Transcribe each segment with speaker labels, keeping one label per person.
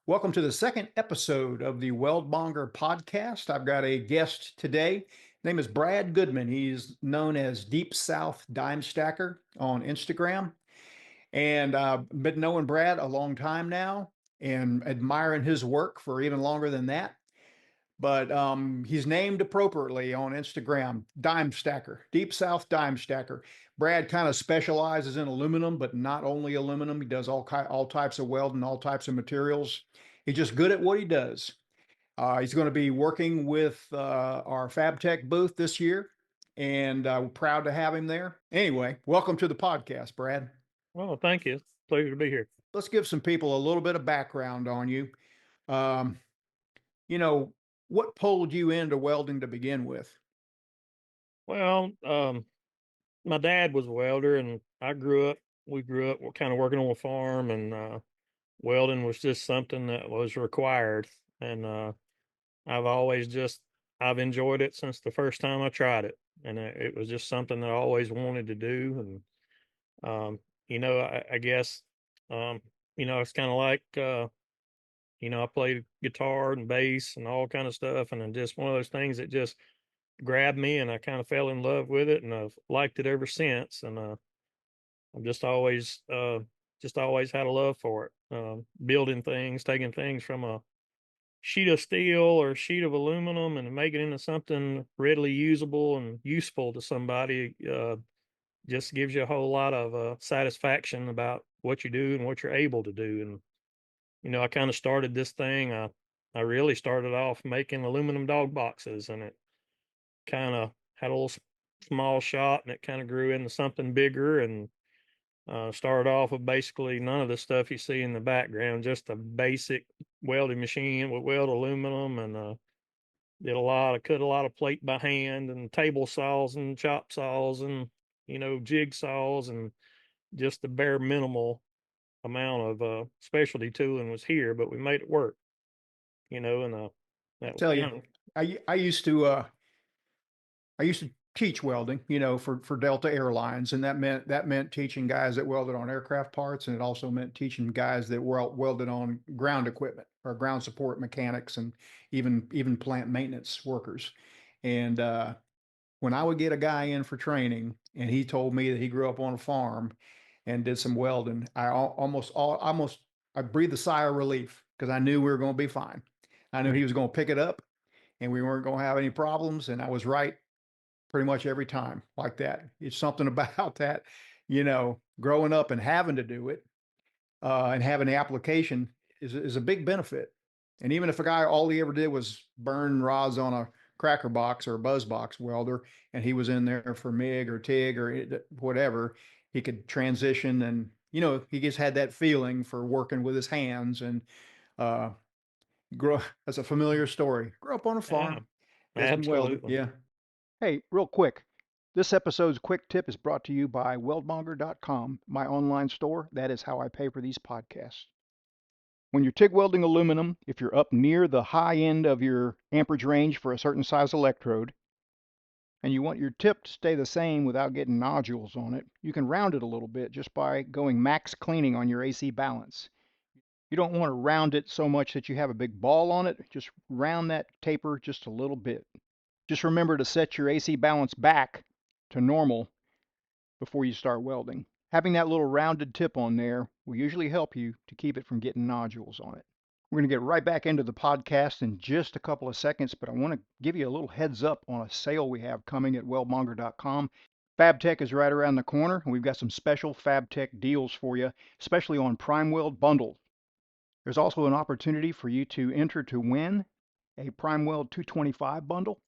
Speaker 1: Welcome to the second episode of the Weldmonger podcast. I've got a guest today. His name is Brad Goodman. He's known as deepsouthdimestacker on Instagram. And I've been knowing Brad a long time now and admiring his work for even longer than that. But he's named appropriately on Instagram, Dime Stacker, Deep South Dime Stacker. Brad kind of specializes in aluminum, but not only aluminum. He does all types of welding, all types of materials. He's just good at what he does. He's going to be working with our FabTech booth this year, and we're proud to have him there. Anyway, welcome to the podcast, Brad.
Speaker 2: Well, thank you. Pleasure to be here.
Speaker 1: Let's give some people a little bit of background on you. Um, you know, what pulled you into welding to begin with?
Speaker 2: Well, my dad was a welder, and we grew up kind of working on a farm, and welding was just something that was required. And I've always just, I've enjoyed it since the first time I tried it. And it was just something that I always wanted to do. And, I guess, um, it's kind of like, I played guitar and bass and all kind of stuff. And then just one of those things that just grabbed me and I kind of fell in love with it and I've liked it ever since. And I've just always had a love for it. Building things, taking things from a sheet of steel or a sheet of aluminum and making it into something readily usable and useful to somebody just gives you a whole lot of satisfaction about what you do and what you're able to do. And I kind of started this thing. I really started off making aluminum dog boxes, and it kind of had a little small shop, and it kind of grew into something bigger. And started off with basically none of the stuff you see in the background, just a basic welding machine with weld aluminum, and cut a lot of plate by hand, and table saws and chop saws, and jigsaws, and just the bare minimal amount of specialty tooling was here, but we made it work. And
Speaker 1: I
Speaker 2: that was
Speaker 1: tell you,
Speaker 2: kind of
Speaker 1: I used to teach welding, for Delta Airlines, and that meant teaching guys that welded on aircraft parts, and it also meant teaching guys that welded on ground equipment or ground support mechanics, and even plant maintenance workers. And when I would get a guy in for training, and he told me that he grew up on a farm and did some welding, almost I breathed a sigh of relief because I knew we were going to be fine. I knew he was going to pick it up and we weren't going to have any problems. And I was right pretty much every time like that. It's something about that, growing up and having to do it and having the application is a big benefit. And even if a guy, all he ever did was burn rods on a cracker box or a buzz box welder, and he was in there for MIG or TIG or whatever, he could transition and, he just had that feeling for working with his hands and, uh, grow. That's a familiar story. Grew up on a
Speaker 2: yeah,
Speaker 1: farm, did some welding.
Speaker 2: absolutely.
Speaker 1: Yeah. Hey, real quick. This episode's quick tip is brought to you by weldmonger.com, my online store. That is how I pay for these podcasts. When you're TIG welding aluminum, if you're up near the high end of your amperage range for a certain size electrode, and you want your tip to stay the same without getting nodules on it, you can round it a little bit just by going max cleaning on your AC balance. You don't want to round it so much that you have a big ball on it. Just round that taper just a little bit. Just remember to set your AC balance back to normal before you start welding. Having that little rounded tip on there will usually help you to keep it from getting nodules on it. We're going to get right back into the podcast in just a couple of seconds, but I want to give you a little heads up on a sale we have coming at weldmonger.com. FabTech is right around the corner, and we've got some special FabTech deals for you, especially on Prime Weld bundles. There's also an opportunity for you to enter to win a Prime Weld 225 bundle.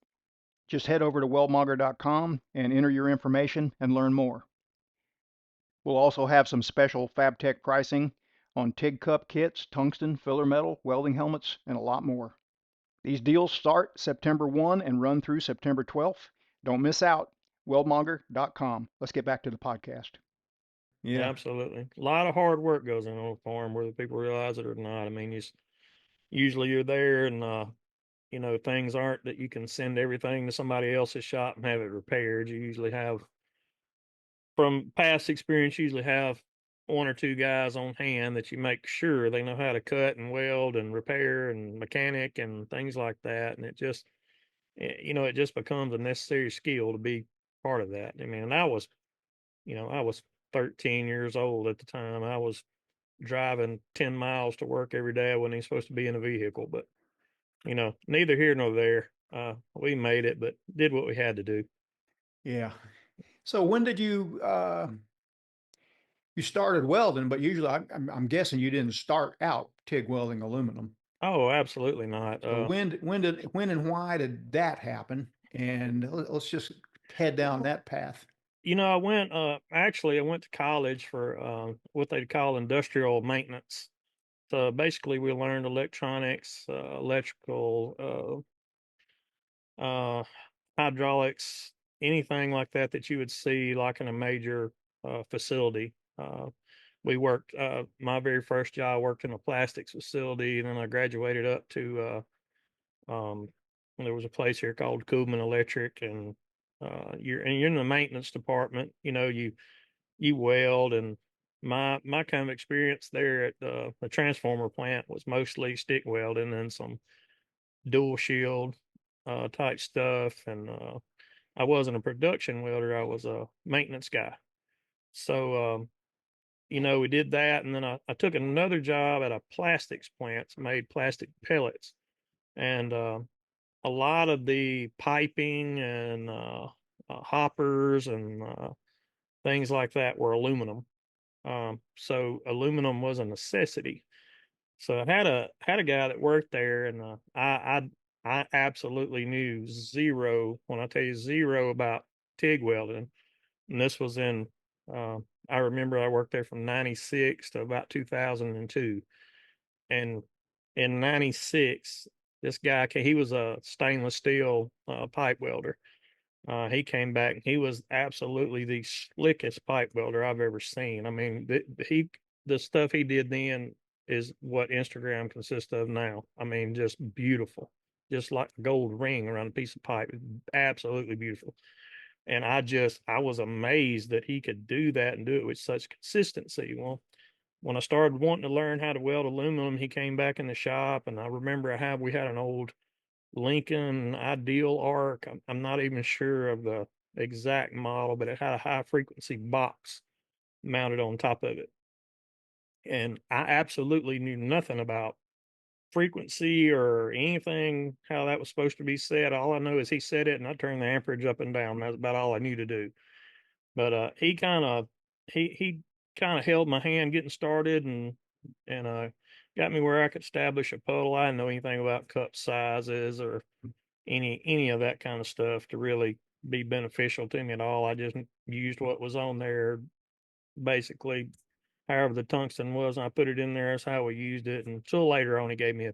Speaker 1: Just head over to weldmonger.com and enter your information and learn more. We'll also have some special FabTech pricing on TIG cup kits, tungsten, filler metal, welding helmets, and a lot more. These deals start September 1 and run through September 12th. Don't miss out. Weldmonger.com. Let's get back to the podcast. Yeah.
Speaker 2: Absolutely. A lot of hard work goes in on a farm, whether people realize it or not. I mean, usually you're there, and things aren't that you can send everything to somebody else's shop and have it repaired. You usually have, from past experience, you usually have one or two guys on hand that you make sure they know how to cut and weld and repair and mechanic and things like that. And it just, it just becomes a necessary skill to be part of that. I mean, I was 13 years old at the time. I was driving 10 miles to work every day. I wasn't even supposed to be in a vehicle, but neither here nor there. We made it, but did what we had to do.
Speaker 1: Yeah. So when did you started welding? But usually, I'm guessing you didn't start out TIG welding aluminum.
Speaker 2: Oh, absolutely not.
Speaker 1: So when and why did that happen? And let's just head down that path.
Speaker 2: I went to college for what they call industrial maintenance. So basically, we learned electronics, electrical, uh, hydraulics, anything like that that you would see like in a major facility. We worked, my very first job, I worked in a plastics facility, and then I graduated up to, there was a place here called Goodman Electric, and you're in the maintenance department. You weld, and my kind of experience there at the transformer plant was mostly stick welding and some dual shield type stuff. And I wasn't a production welder, I was a maintenance guy. So we did that, and then I took another job at a plastics plant, made plastic pellets. And a lot of the piping and hoppers and things like that were aluminum. So aluminum was a necessity. So I had a guy that worked there, and I absolutely knew zero, when I tell you zero, about TIG welding. And this was in I remember I worked there from '96 to about 2002. And in '96, this guy he was a stainless steel pipe welder. He came back and he was absolutely the slickest pipe welder I've ever seen. I mean, the stuff he did then is what Instagram consists of now. I mean, just beautiful, just like a gold ring around a piece of pipe. Absolutely beautiful. And I was amazed that he could do that and do it with such consistency. Well, when I started wanting to learn how to weld aluminum, he came back in the shop, and I remember we had an old Lincoln Ideal Arc. I'm not even sure of the exact model, but it had a high frequency box mounted on top of it. And I absolutely knew nothing about frequency or anything, how that was supposed to be set. All I know is he said it, and I turned the amperage up and down. That's about all I knew to do. But he kind of held my hand getting started, and got me where I could establish a puddle. I didn't know anything about cup sizes or any of that kind of stuff to really be beneficial to me at all. I just used what was on there, basically, however the tungsten was, and I put it in there. That's how we used it. And so later on, he gave me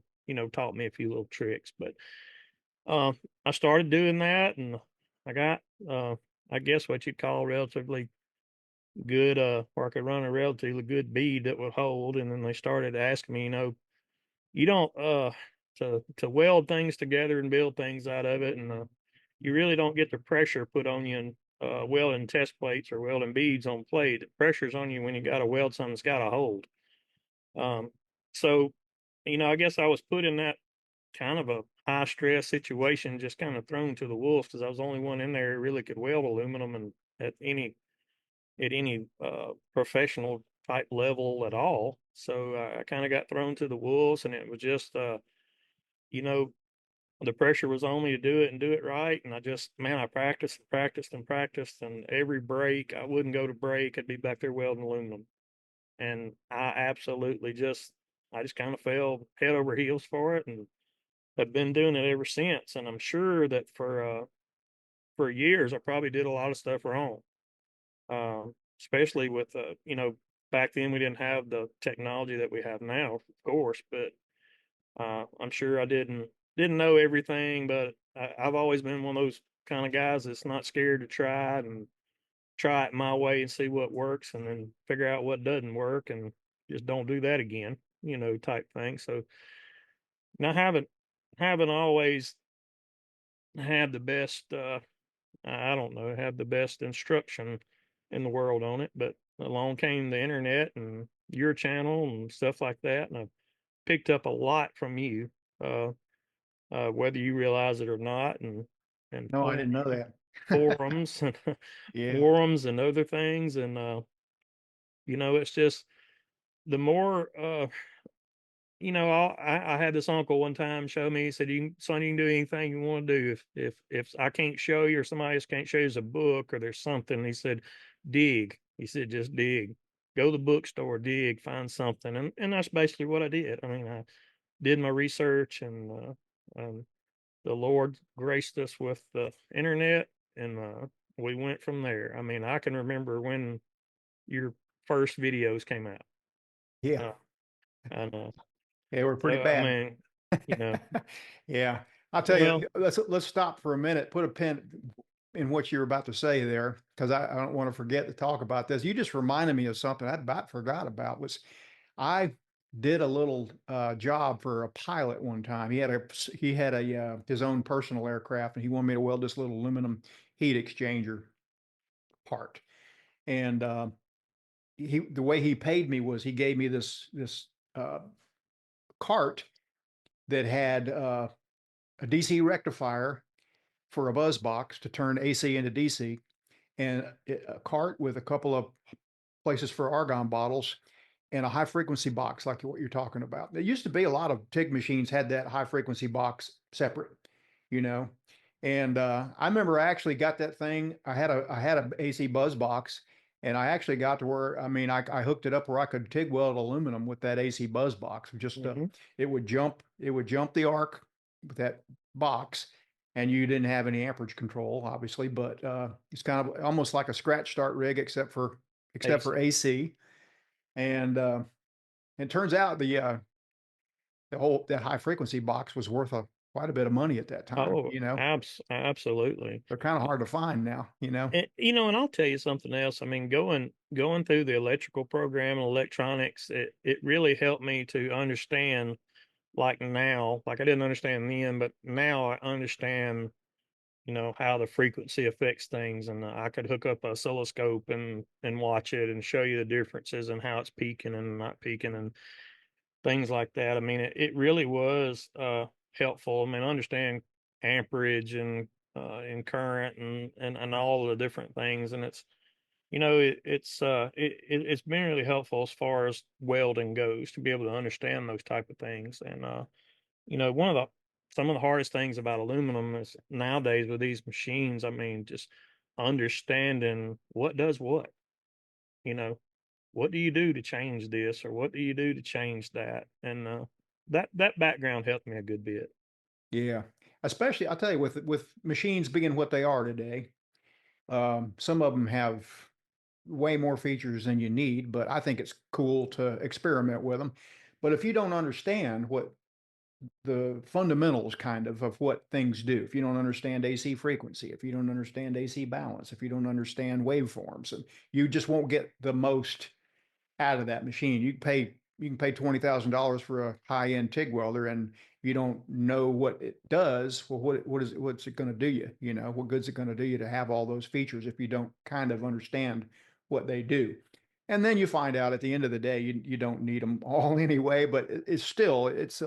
Speaker 2: taught me a few little tricks. But uh, I started doing that, and I got, uh, I guess, what you'd call relatively good, or I could run a relatively good bead that would hold. And then they started asking me, you don't to weld things together and build things out of it, and you really don't get the pressure put on you in welding test plates or welding beads on plate. The pressure's on you when you got to weld something that's got to hold. um, so I guess I was put in that kind of a high stress situation, just kind of thrown to the wolves, because I was the only one in there who really could weld aluminum, and at any professional type level at all. So I kind of got thrown to the wolves, and it was just, you know, the pressure was on me to do it and do it right. And I practiced and practiced and practiced. And every break, I wouldn't go to break. I'd be back there welding aluminum. And I just kind of fell head over heels for it, and have been doing it ever since. And I'm sure that for years, I probably did a lot of stuff wrong. Especially with back then we didn't have the technology that we have now, of course. But I'm sure I didn't know everything. But I've always been one of those kind of guys that's not scared to try it my way and see what works, and then figure out what doesn't work, and just don't do that again, type thing. So now haven't always had the best, I don't know, have the best instruction in the world on it. But along came the internet and your channel and stuff like that, and I picked up a lot from you, uh, whether you realize it or not, and
Speaker 1: No, I didn't know that.
Speaker 2: forums and
Speaker 1: Yeah,
Speaker 2: forums and other things, and it's just the more I had this uncle one time show me. He said, Son, you can do anything you want to do. If I can't show you or somebody else can't show you, there's a book or there's something." He said, dig. He said, just dig. Go to the bookstore, dig, find something, and that's basically what I did. I mean, I did my research, and the Lord graced us with the internet, and we went from there. I mean, I can remember when your first videos came out,
Speaker 1: yeah,
Speaker 2: uh, and
Speaker 1: yeah. We're pretty
Speaker 2: so I
Speaker 1: bad.
Speaker 2: mean, you know,
Speaker 1: Yeah, I'll tell you.
Speaker 2: well.
Speaker 1: Let's stop for a minute. Put a pin in what you were about to say there, because I don't want to forget to talk about this. You just reminded me of something I about forgot about. Was I did a little job for a pilot one time. He had a his own personal aircraft, and he wanted me to weld this little aluminum heat exchanger part. And he the way he paid me was he gave me this uh, cart that had a DC rectifier for a buzz box to turn AC into DC, and a cart with a couple of places for argon bottles and a high frequency box like what you're talking about. There used to be a lot of TIG machines had that high frequency box separate, you know. And I remember I actually got that thing. I had a AC buzz box, and I actually got to where I hooked it up where I could TIG weld aluminum with that AC buzz box. Just
Speaker 2: Mhm.
Speaker 1: it would jump the arc with that box, and you didn't have any amperage control, obviously, but it's kind of almost like a scratch start rig, except for
Speaker 2: AC.
Speaker 1: AC. And it turns out the whole that high frequency box was worth quite a bit of money at that time.
Speaker 2: Oh, absolutely.
Speaker 1: They're kind of hard to find now.
Speaker 2: And I'll tell you something else. I mean, going through the electrical program and electronics, it really helped me to understand, like now, like I didn't understand then, but now I understand, how the frequency affects things, and I could hook up a oscilloscope and watch it and show you the differences and how it's peaking and not peaking and things like that. I mean, it really was helpful. I mean, understand amperage and current and all the different things, and it's been really helpful as far as welding goes to be able to understand those type of things. And one of the some of the hardest things about aluminum is nowadays with these machines. I mean, just understanding what does what. You know, what do you do to change this, or what do you do to change that? And that background helped me a good bit.
Speaker 1: Yeah, especially I'll tell you with machines being what they are today. Some of them have way more features than you need, but I think it's cool to experiment with them. But if you don't understand what the fundamentals of what things do, if you don't understand AC frequency, if you don't understand AC balance, if you don't understand waveforms, and you just won't get the most out of that machine. You can pay $20,000 for a high-end TIG welder, and if you don't know what it does, well, what's it going to do you? What good's it going to do you to have all those features if you don't kind of understand what they do? And then you find out at the end of the day, you don't need them all anyway. But it's still
Speaker 2: You
Speaker 1: it's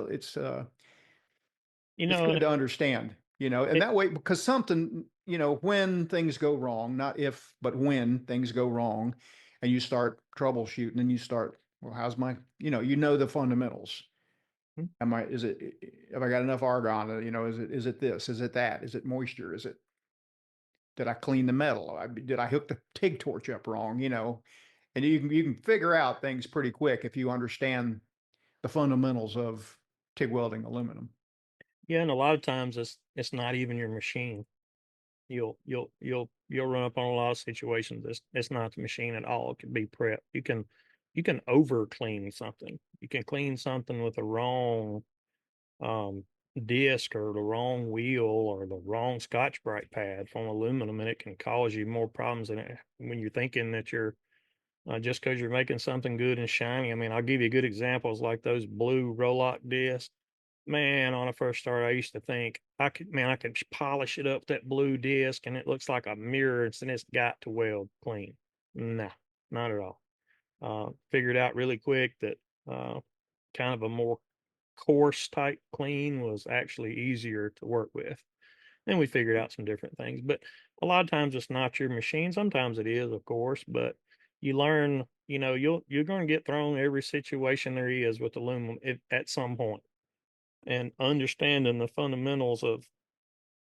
Speaker 2: know,
Speaker 1: good to understand, and
Speaker 2: it,
Speaker 1: that way, because something, when things go wrong, not if, but when things go wrong, and you start troubleshooting and you start, well, how's my, the fundamentals. Have I got enough argon? Is it this? Is it that? Is it moisture? Did I clean the metal? Did I hook the TIG torch up wrong? And you can figure out things pretty quick if you understand the fundamentals of TIG welding aluminum.
Speaker 2: yeah, and a lot of times it's not even your machine. You'll run up on a lot of situations. It's not the machine at all. It can be prep. You can over clean something. You can clean something with the wrong um, disc or the wrong wheel or the wrong Scotch Brite pad from aluminum, and it can cause you more problems than when you're thinking that you're just because you're making something good and shiny. I mean, I'll give you good examples like those blue Rolock discs. Man, on a first start, I used to think I could polish it up that blue disc and it looks like a mirror and it's got to weld clean. Nah. not at all. Figured out really quick that uh, kind of a more coarse type clean was actually easier to work with. Then we figured out some different things, but a lot of times it's not your machine. Sometimes it is, of course, but you learn, you're going to get thrown every situation there is with aluminum at some point, and understanding the fundamentals of,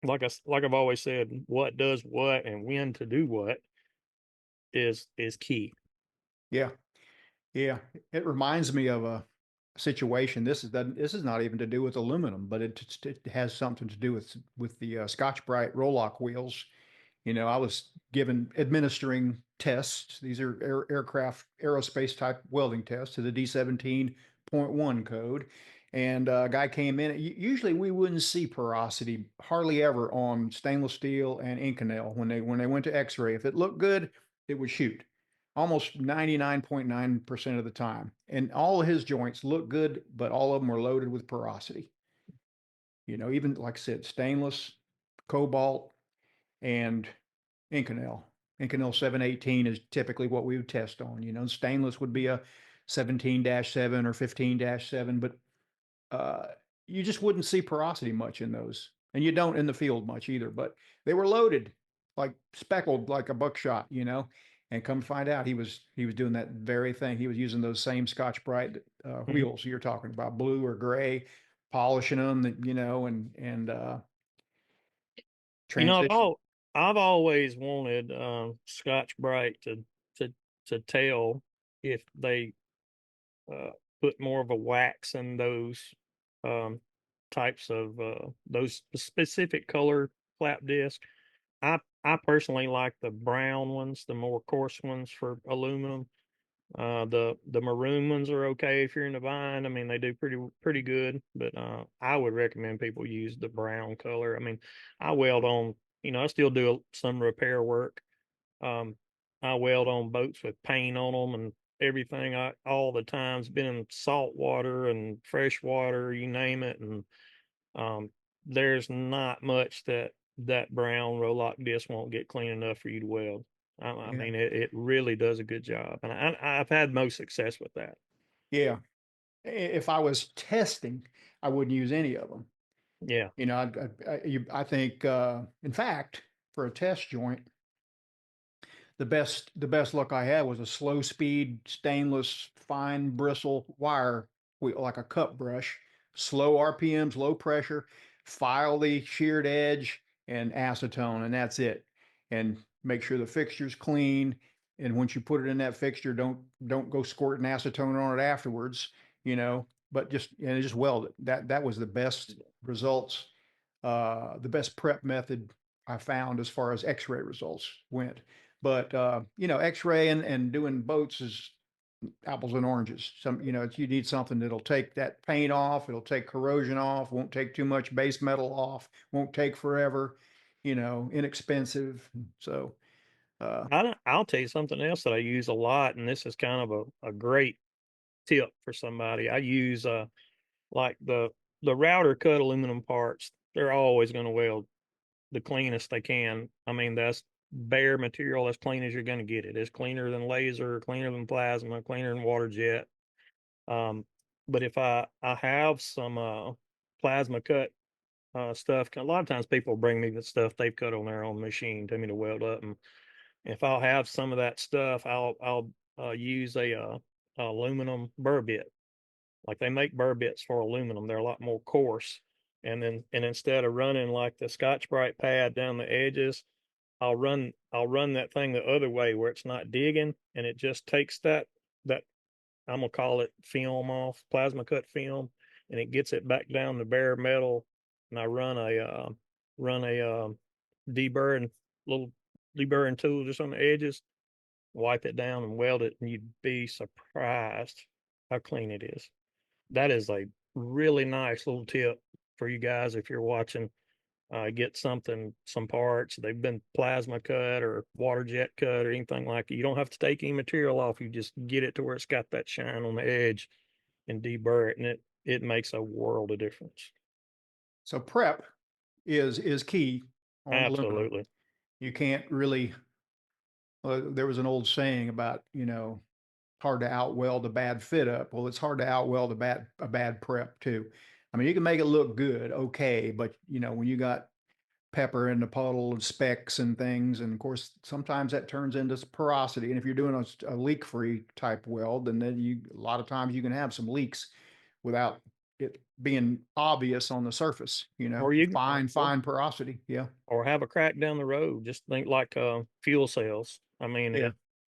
Speaker 2: like I've always said, what does what and when to do what is key.
Speaker 1: Yeah. Yeah, it reminds me of a situation. This is not even to do with aluminum, but it has something to do with the Scotch-Brite roll-lock wheels. I was administering tests. These are aircraft aerospace type welding tests to the D17.1 code. And a guy came in. Usually we wouldn't see porosity hardly ever on stainless steel and Inconel when they went to X-ray. If it looked good, it would shoot almost 99.9% of the time. And all of his joints look good, but all of them were loaded with porosity. Even like I said, stainless, cobalt, and Inconel. Inconel 718 is typically what we would test on. Stainless would be a 17-7 or 15-7, but uh, you just wouldn't see porosity much in those. And you don't in the field much either, but they were loaded, like speckled like a buckshot. And come find out he was doing that very thing. He was using those same Scotch-Brite
Speaker 2: Mhm.
Speaker 1: wheels you're talking about, blue or gray, polishing them, and
Speaker 2: You know,
Speaker 1: transition.
Speaker 2: I've always wanted Scotch Brite to to tell if they uh, put more of a wax in those um, types of those specific color flap disc. I personally like the brown ones, the more coarse ones for aluminum. The maroon ones are okay if you're in the bind. I mean, they do pretty good, but I would recommend people use the brown color. I mean, I weld on, I still do some repair work. Um, I weld on boats with paint on them and everything. I all the times been in salt water and fresh water, you name it, and um, there's not much that brown roll-lock disc won't get clean enough for you to weld. I
Speaker 1: Yeah.
Speaker 2: mean, it really does a good job, and I've had most success with that.
Speaker 1: Yeah. If I was testing, I wouldn't use any of them.
Speaker 2: Yeah.
Speaker 1: I think, in fact, for a test joint, the best luck I had was a slow speed stainless fine bristle wire wheel, like a cup brush, slow RPMs, low pressure, file the sheared edge and acetone, and that's it. And make sure the fixture's clean. And once you put it in that fixture, don't go squirting acetone on it afterwards, but just weld it. That was the best results, the best prep method I found as far as X-ray results went. But X-ray and doing boats is apples and oranges. You need something that'll take that paint off, it'll take corrosion off, won't take too much base metal off, won't take forever, inexpensive. So
Speaker 2: I'll tell you something else that I use a lot, and this is kind of a great tip for somebody. I use like the router cut aluminum parts. They're always going to weld the cleanest they can. I mean, that's bare material as clean as you're going to get it. It's cleaner than laser, cleaner than plasma, cleaner than water jet. Um, but if I have some plasma cut stuff, a lot of times people bring me the stuff they've cut on their own machine to me to weld up. And if I'll have some of that stuff, I'll use a aluminum burr bit. Like they make burr bits for aluminum, they're a lot more coarse. And instead of running like the Scotch Brite pad down the edges, I'll run that thing the other way where it's not digging, and it just takes that I'm gonna call it film off, plasma cut film, and it gets it back down to bare metal. And I run a deburring little deburring tool just on the edges, wipe it down and weld it, and you'd be surprised how clean it is. That is a really nice little tip for you guys if you're watching. Get some parts, they've been plasma cut or water jet cut or anything like it. You don't have to take any material off. You just get it to where it's got that shine on the edge and deburr it, and it makes a world of difference.
Speaker 1: so prep is key on aluminum.
Speaker 2: Absolutely.
Speaker 1: You can't really There was an old saying about, hard to outweld a bad fit up. Well, it's hard to outweld a bad prep too. I mean, you can make it look good, okay, but when you got pepper in the puddle and specks and things, and of course sometimes that turns into porosity. And if you're doing a leak-free type weld, then you a lot of times you can have some leaks without it being obvious on the surface.
Speaker 2: or you
Speaker 1: Fine porosity. Yeah,
Speaker 2: or have a crack down the road. Just think like fuel cells. I mean,
Speaker 1: yeah,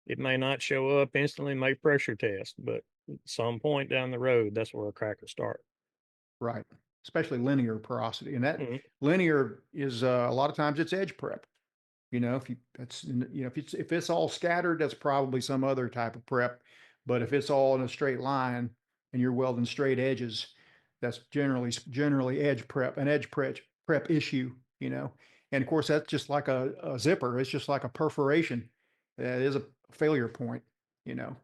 Speaker 2: it may not show up instantly, may pressure test, but at some point down the road, that's where a crack will start.
Speaker 1: right. Especially linear porosity, and that
Speaker 2: Mhm.
Speaker 1: linear is a lot of times it's edge prep. If you that's if it's all scattered, that's probably some other type of prep. But if it's all in a straight line and you're welding straight edges, that's generally edge prep issue. And of course that's just like a zipper. It's just like a perforation. That is a failure point. You know,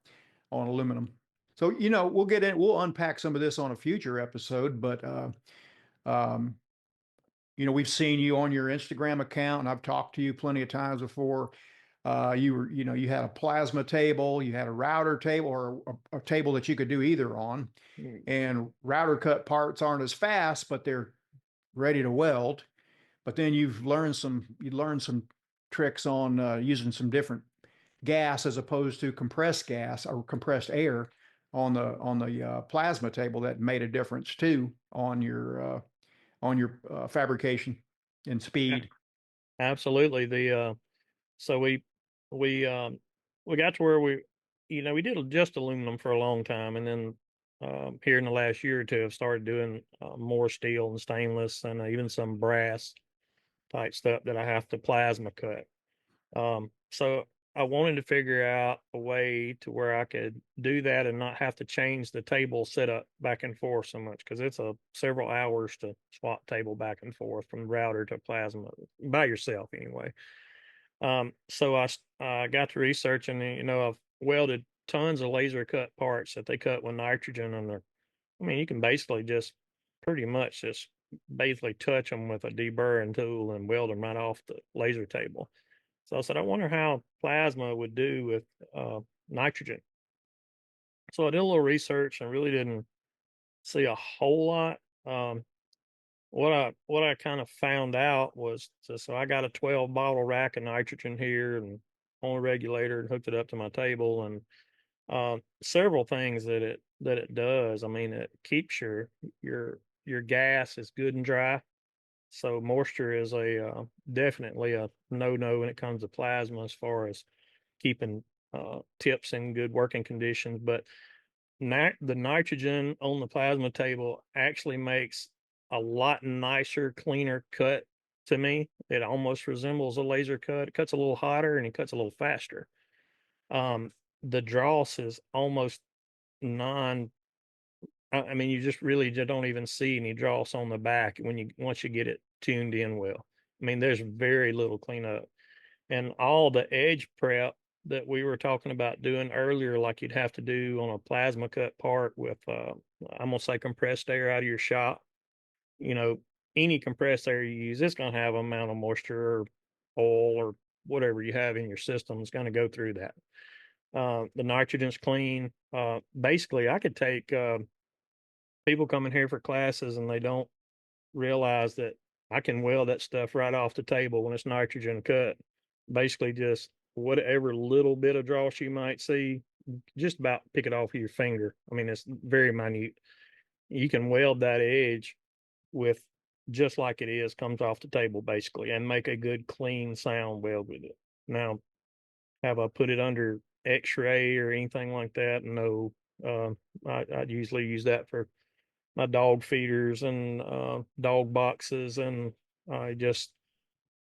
Speaker 1: on aluminum. So we'll unpack some of this on a future episode. But um, we've seen you on your Instagram account, and I've talked to you plenty of times before. You had a plasma table, you had a router table, or a table that you could do either on.
Speaker 2: Mm.
Speaker 1: And router cut parts aren't as fast, but they're ready to weld. But then you learned some tricks on using some different gas as opposed to compressed gas or compressed air on the plasma table that made a difference too on your fabrication and
Speaker 2: A-
Speaker 1: speed.
Speaker 2: Absolutely. So we we got to where we did just aluminum for a long time, and then here in the last year or two, have started doing more steel and stainless, and even some brass type stuff that I have to plasma cut. So I wanted to figure out a way to where I could do that and not have to change the table setup back and forth so much, because it's a several hours to swap table back and forth from router to plasma by yourself anyway. So I got to researching, and I've welded tons of laser cut parts that they cut with nitrogen, and I mean, you can basically just pretty much just basically touch them with a deburring tool and weld them right off the laser table. So I said, I wonder how plasma would do with nitrogen. So I did a little research and really didn't see a whole lot. Um, what I kind of found out was, so I got a 12 bottle rack of nitrogen here and on a regulator and hooked it up to my table, and several things that it does. I mean, it keeps your gas is good and dry. So moisture is a definitely a no when it comes to plasma as far as keeping tips in good working conditions. But the nitrogen on the plasma table actually makes a lot nicer, cleaner cut to me. It almost resembles a laser cut. It cuts a little hotter and it cuts a little faster. Um, the dross is almost non. I mean, you just really just don't even see any dross on the back when you once you get it tuned in well. I mean, there's very little cleanup, and all the edge prep that we were talking about doing earlier, like you'd have to do on a plasma cut part with, I'm gonna say compressed air out of your shop. You know, any compressed air you use, it's gonna have an amount of moisture or oil or whatever you have in your system is going to go through that. The nitrogen's clean. Basically, I could take people coming here for classes and they don't realize that I can weld that stuff right off the table when it's nitrogen cut. Basically, just whatever little bit of dross you might see, just about pick it off with your finger. I mean, it's very minute. You can weld that edge with just like it is, comes off the table basically, and make a good clean sound weld with it. Now, have I put it under X-ray or anything like that? No. I'd usually use that for my dog feeders and dog boxes and just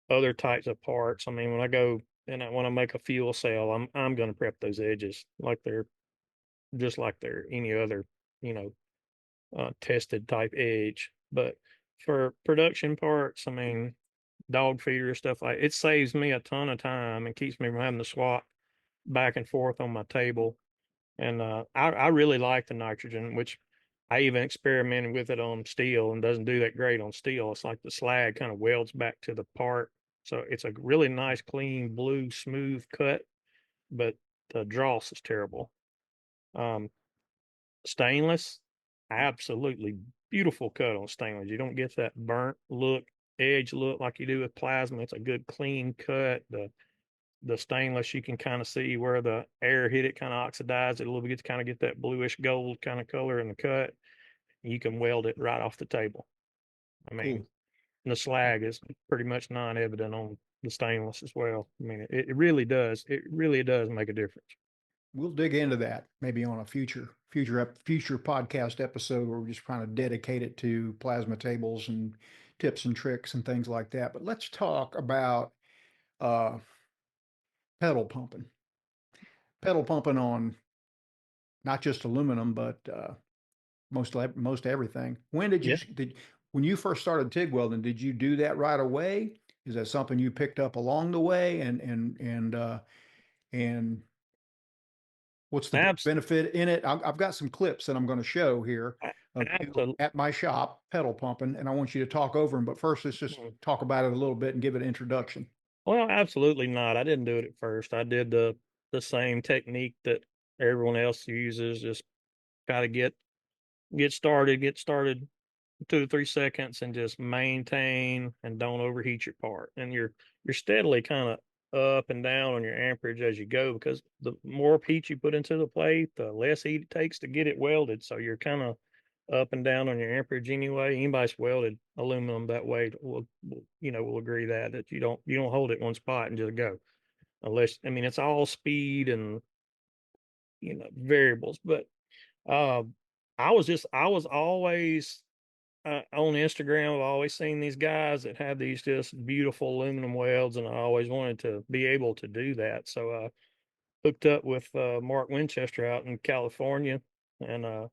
Speaker 2: other types of parts. I mean, when I go and I want to make a fuel cell, I'm going to prep those edges like they're just like they're any other, you know, tested type edge. But for production parts, I mean, dog feeder stuff like it saves me a ton of time and keeps me from having to swap back and forth on my table. And I really like the nitrogen, which I even experimented with it on steel and doesn't do that great on steel. It's like the slag kind of welds back to the part. So it's a really nice, clean, blue, smooth cut. but the dross is terrible. Um, Stainless, absolutely beautiful cut on stainless. You don't get that burnt look, edge look like you do with plasma. It's a good clean cut. The stainless, you can kind of see where the air hit it, kind of oxidize it a little bit, to kind of get that bluish gold kind of color in the cut. You can weld it right off the table. I mean,
Speaker 1: Cool.
Speaker 2: the slag is pretty much non-evident on the stainless as well. I mean, it really does. It really does make a difference.
Speaker 1: We'll dig into that maybe on a future podcast episode where we're just trying to dedicate it to plasma tables and tips and tricks and things like that. But let's talk about uh, pedal pumping. Pedal pumping on not just aluminum, but most everything.
Speaker 2: Yeah,
Speaker 1: When you first started TIG welding, did you do that right away? Is that something you picked up along the way? And what's the big
Speaker 2: abs-
Speaker 1: benefit in it? I've got some clips that I'm going to show here of you
Speaker 2: absolutely.
Speaker 1: at my shop pedal pumping, and I want you to talk over them. But first, let's just talk about it a little bit and give it an introduction.
Speaker 2: Well, absolutely not. I didn't do it at first. I did the same technique that everyone else uses. Just gotta get started 2 to 3 seconds and just maintain and don't overheat your part. And you're steadily kind of up and down on your amperage as you go, because the more heat you put into the plate, the less heat it takes to get it welded. So you're kind of up and down on your amperage anyway. Anybody's welded aluminum that way will agree that you don't hold it one spot and just go. Unless, I mean, it's all speed and variables. But uh I was always on Instagram. I've always seen these guys that have these just beautiful aluminum welds, and I always wanted to be able to do that. So I hooked up with Mark Winchester out in California, and I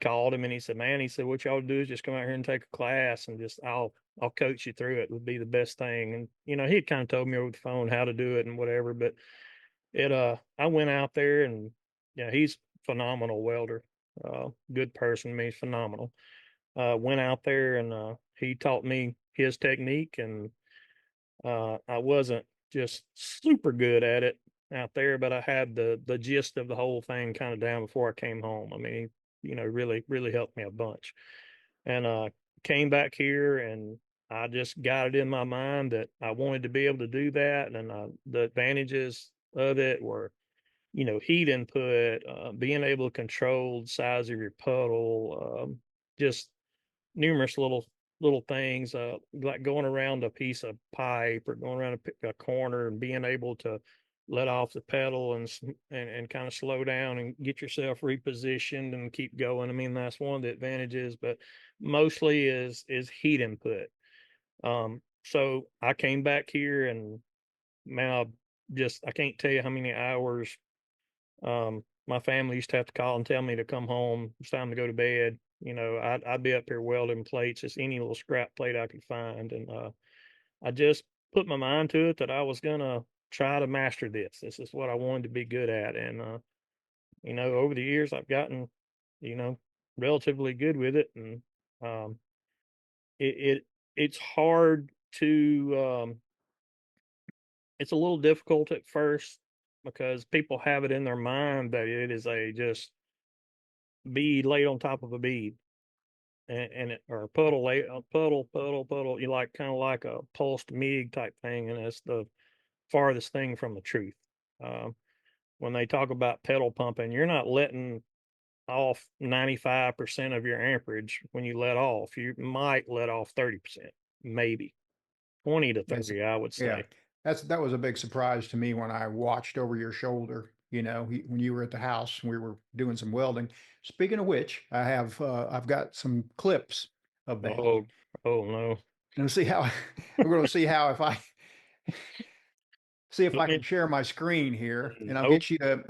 Speaker 2: called him, and he said, "Man," he said, "what y'all do is just come out here and take a class, and just I'll coach you through it. It would be the best thing." And he had kind of told me over the phone how to do it and whatever, but I went out there, and yeah, he's phenomenal welder, good person. I mean, he's phenomenal. Went out there, and he taught me his technique, and I wasn't just super good at it out there, but I had the gist of the whole thing kind of down before I came home. I mean, really, really helped me a bunch. And came back here, and I just got it in my mind that I wanted to be able to do that. And the advantages of it were, heat input, being able to control the size of your puddle, just numerous little things, like going around a piece of pipe or going around a corner and being able to let off the pedal and kind of slow down and get yourself repositioned and keep going. I mean, that's one of the advantages, but mostly is heat input. So I came back here, and man, I can't tell you how many hours my family used to have to call and tell me to come home. It's time to go to bed. I'd be up here welding plates, just any little scrap plate I could find. And I just put my mind to it that I was going to try to master this. This is what I wanted to be good at. And, over the years, I've gotten, you know, relatively good with it. And um, it's hard it's a little difficult at first, because people have it in their mind that it is a just bead laid on top of a bead, or a puddle lay a puddle, you like kind of like a pulsed mig type thing, and it's the farthest thing from the truth. um, when they talk about pedal pumping, you're not letting off 95% of your amperage. When you let off, you might let off 30%, maybe 20 to
Speaker 1: Yes,
Speaker 2: 30, I would
Speaker 1: yeah,
Speaker 2: say.
Speaker 1: that was a big surprise to me when I watched over your shoulder. When you were at the house, we were doing some welding. Speaking of which, I've got some clips of that.
Speaker 2: Oh, oh no.
Speaker 1: And see how we're going to see if
Speaker 2: Let
Speaker 1: I can
Speaker 2: me
Speaker 1: share my screen here, and
Speaker 2: Nope.
Speaker 1: I'll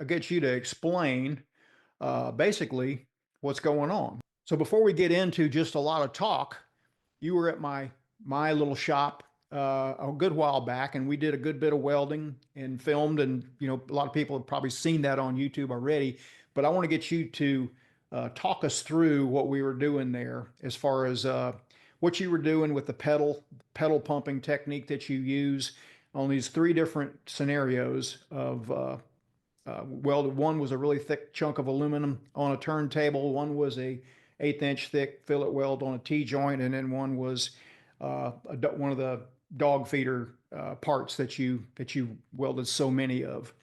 Speaker 1: get you to explain basically what's going on. So before we get into just a lot of talk, you were at my little shop a good while back, and we did a good bit of welding and filmed, and a lot of people have probably seen that on YouTube already. But I want to get you to talk us through what we were doing there, as far as what you were doing with the pedal pumping technique that you use. on these three different scenarios of welded. One was a really thick chunk of aluminum on a turntable. One was a 1/8 inch thick fillet weld on a T-joint, and then one was one of the dog feeder parts that you welded so many of.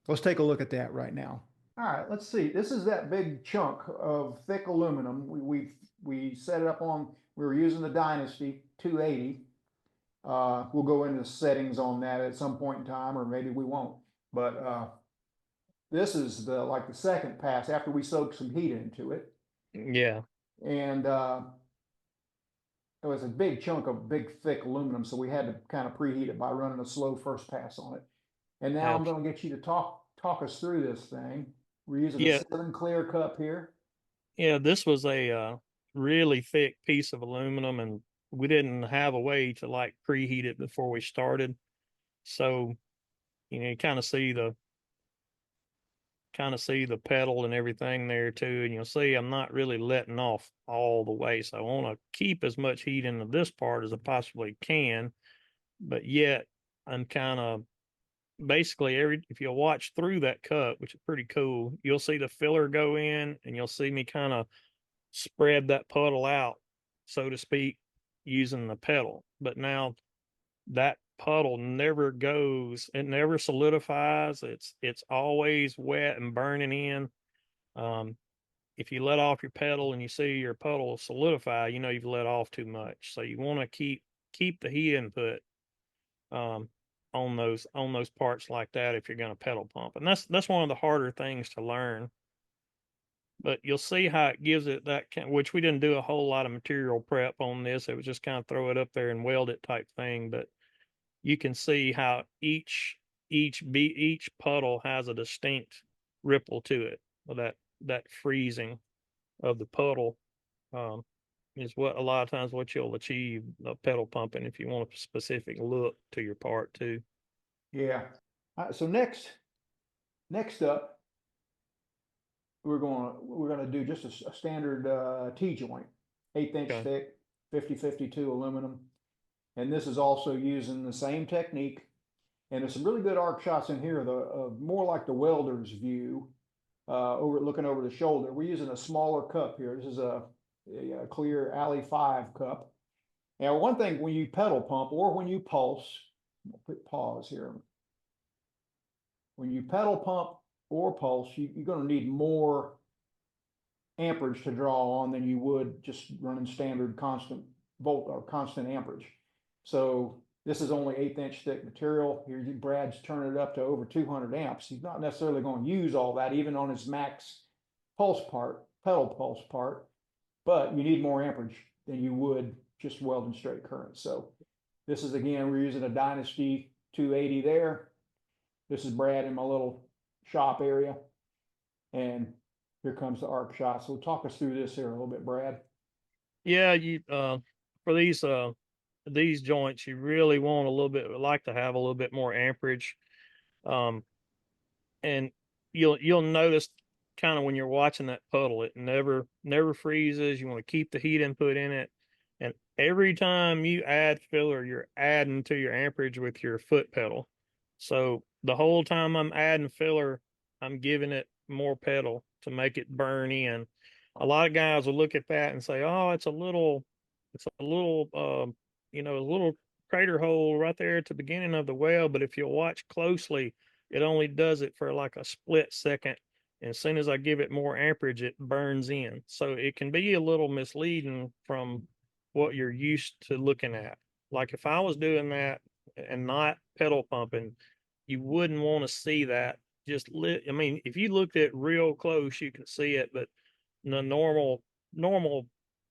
Speaker 1: Let's take a look at that right now. All right, let's see. This is that big chunk of thick aluminum. We set it up on. We were using the Dynasty 280. We'll go into settings on that at some point in time, or maybe we won't. But this is the second pass after we soak some heat into it,
Speaker 2: Yeah,
Speaker 1: and it was a big chunk of big thick aluminum, so we had to kind of preheat it by running a slow first pass on it. And now I'm going to get you to talk us through this thing. We're using a
Speaker 2: yeah,
Speaker 1: 7 clear cup here.
Speaker 2: yeah. This was a really thick piece of aluminum, and we didn't have a way to like preheat it before we started. So you kind of see the pedal and everything there too, and you'll see I'm not really letting off all the way. So I want to keep as much heat into this part as I possibly can, but yet I'm kind of basically if you watch through that cup, which is pretty cool, you'll see the filler go in, and you'll see me kind of spread that puddle out, so to speak, using the pedal. But now that puddle never goes, it never solidifies. It's always wet and burning in. Um, if you let off your pedal and you see your puddle solidify, you know you've let off too much. So you want to keep the heat input um, on those parts like that if you're going to pedal pump, and that's one of the harder things to learn. But you'll see how it gives it that kind, which we didn't do a whole lot of material prep on this. It was just kind of throw it up there and weld it type thing. But you can see how each puddle has a distinct ripple to it. That freezing of the puddle um, is what a lot of times what you'll achieve pedal pumping if you want a specific look to your part too.
Speaker 1: Yeah. So next up, we're gonna do just a standard T-joint, 1/8 inch
Speaker 2: Okay.
Speaker 1: thick, 5052 aluminum, and this is also using the same technique. And there's some really good arc shots in here, more like the welder's view, over looking over the shoulder. We're using a smaller cup here. This is a clear Alley 5 cup. Now, one thing when you pedal pump or when you pulse, I'll put pause here. When you pedal pump or pulse, you're going to need more amperage to draw on than you would just running standard constant volt or constant amperage. So this is only 1/8 inch thick material. Here, Brad's turning it up to over 200 amps. He's not necessarily going to use all that, even on his max pulse part, pedal pulse part, but you need more amperage than you would just welding straight current. So this is, again, we're using a Dynasty 280 there. This is Brad in my little shop area. And here comes the arc shot. So talk us through this here a little bit, Brad.
Speaker 2: Yeah, you for these joints, you really want a little bit, like to have a little bit more amperage. Um, and you'll notice kind of when you're watching that puddle, it never freezes. You want to keep the heat input in it, and every time you add filler, you're adding to your amperage with your foot pedal. So the whole time I'm adding filler, I'm giving it more pedal to make it burn in. A lot of guys will look at that and say, "Oh, it's a little, a little crater hole right there at the beginning of the well." But if you'll watch closely, it only does it for like a split second. And as soon as I give it more amperage, it burns in. So it can be a little misleading from what you're used to looking at. Like if I was doing that and not pedal pumping, you wouldn't want to see that. I mean, if you looked at real close, you can see it, but the normal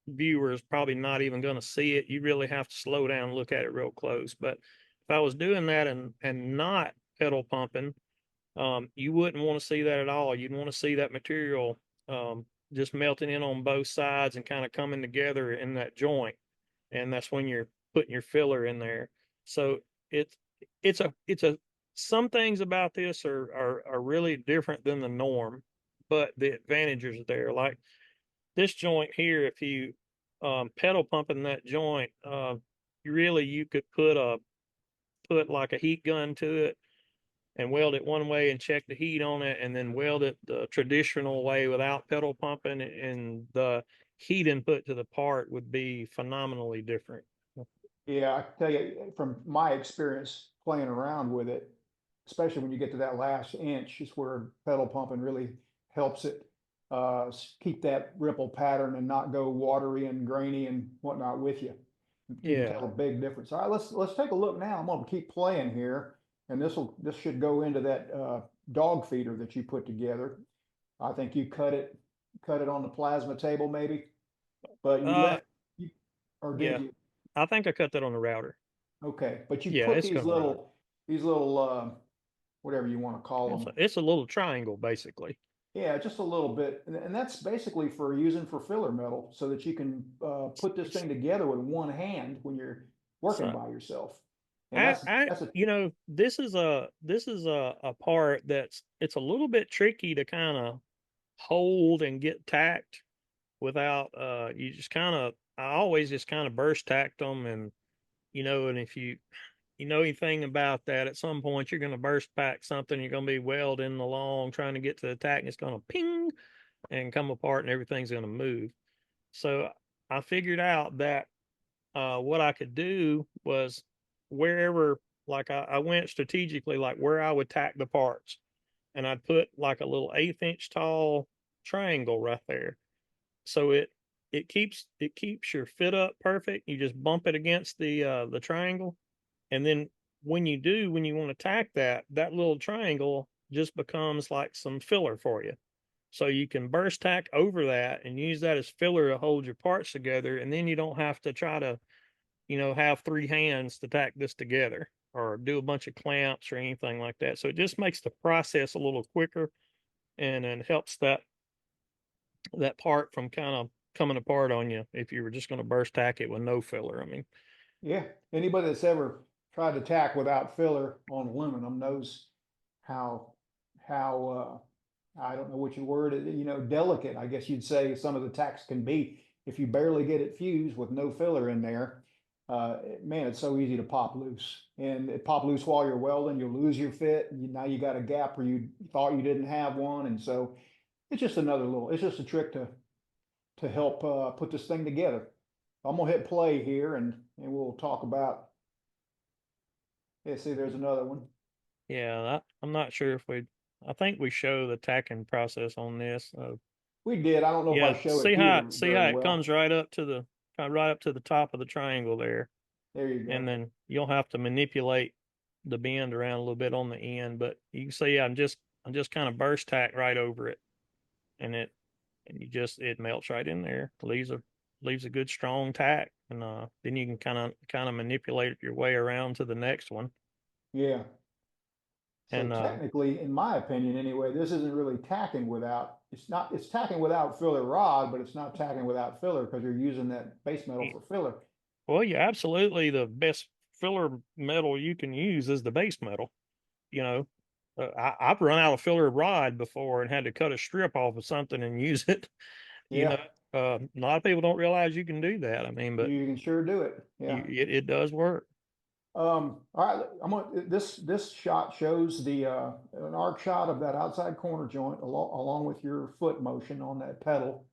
Speaker 2: viewer is probably not even going to see it. You really have to slow down and look at it real close. But if I was doing that and not pedal pumping, you wouldn't want to see that at all. You'd want to see that material just melting in on both sides and kind of coming together in that joint. And that's when you're putting your filler in there. So it's it's a some things about this are really different than the norm, but the advantages are there. Like this joint here, if you pedal pumping that joint, you could put put like a heat gun to it and weld it one way and check the heat on it, and then weld it the traditional way without pedal pumping, and the heat input to the part would be phenomenally different.
Speaker 1: Yeah, I can tell you from my experience playing around with it, especially when you get to that last inch, is where pedal pumping really helps it keep that ripple pattern and not go watery and grainy and whatnot with you. You can
Speaker 2: Yeah.
Speaker 1: tell a big difference. All right, let's take a look now. I'm going to keep playing here, and this should go into that dog feeder that you put together. I think you cut it on the plasma table maybe, but you
Speaker 2: Uh,
Speaker 1: left, you, or did
Speaker 2: yeah.
Speaker 1: you?
Speaker 2: I think I cut that on the router.
Speaker 1: Okay, but you
Speaker 2: Yeah,
Speaker 1: put
Speaker 2: it's gonna run.
Speaker 1: these little whatever you want to call them.
Speaker 2: It's a little triangle basically.
Speaker 1: Yeah, just a little bit, and that's basically for using for filler metal, so that you can put this thing together with one hand when you're working
Speaker 2: So
Speaker 1: by yourself. And that's a
Speaker 2: this is a part that's it's a little bit tricky to kind of hold and get tacked without you just kind of I always just kind of burst tacked them, and and if you know anything about that, at some point you're going to burst pack something, you're going to be welding along trying to get to the tack, and it's going to ping and come apart and everything's going to move. So I figured out that what I could do was wherever, like I went strategically, like where I would tack the parts, and I'd put like a little 1/8 inch tall triangle right there. So it keeps your fit up perfect. You just bump it against the triangle, and then when you want to tack that little triangle just becomes like some filler for you. So you can burst tack over that and use that as filler to hold your parts together, and then you don't have to try to have three hands to tack this together or do a bunch of clamps or anything like that. So it just makes the process a little quicker, and helps that part from kind of coming apart on you if you were just going to burst tack it with no filler. I mean,
Speaker 1: Yeah, anybody that's ever tried to tack without filler on aluminum knows how I don't know which word, delicate, I guess you'd say some of the tacks can be. If you barely get it fused with no filler in there, man, it's so easy to pop loose. And it pop loose while you're welding, you'll lose your fit. Now you got a gap where you thought you didn't have one. And so it's just a trick to help put this thing together. I'm gonna hit play here and we'll talk about, yeah, see, there's another one.
Speaker 2: yeah, I'm not sure if I think we show the tacking process on this.
Speaker 1: We did. I don't know if I
Speaker 2: Yeah,
Speaker 1: show it here
Speaker 2: see
Speaker 1: very
Speaker 2: how it
Speaker 1: well.
Speaker 2: comes right up to the top of the triangle there,
Speaker 1: There you
Speaker 2: and
Speaker 1: go.
Speaker 2: then you'll have to manipulate the bend around a little bit on the end. But you can see I'm just kind of burst tack right over it, and it melts right in there, leaves a good strong tack, and then you can kind of manipulate your way around to the next one,
Speaker 1: Yeah. So
Speaker 2: and
Speaker 1: technically, in my opinion anyway, this isn't really it's tacking without filler rod, but it's not tacking without filler because you're using that base metal for filler.
Speaker 2: well, yeah, absolutely. The best filler metal you can use is the base metal. You know, I've run out of filler rod before and had to cut a strip off of something and use it. You know,
Speaker 1: Yeah,
Speaker 2: a lot of people don't realize you can do that. I mean, but
Speaker 1: you can sure do it. Yeah.
Speaker 2: it does work.
Speaker 1: All right, this shot shows an arc shot of that outside corner joint along with your foot motion on that pedal.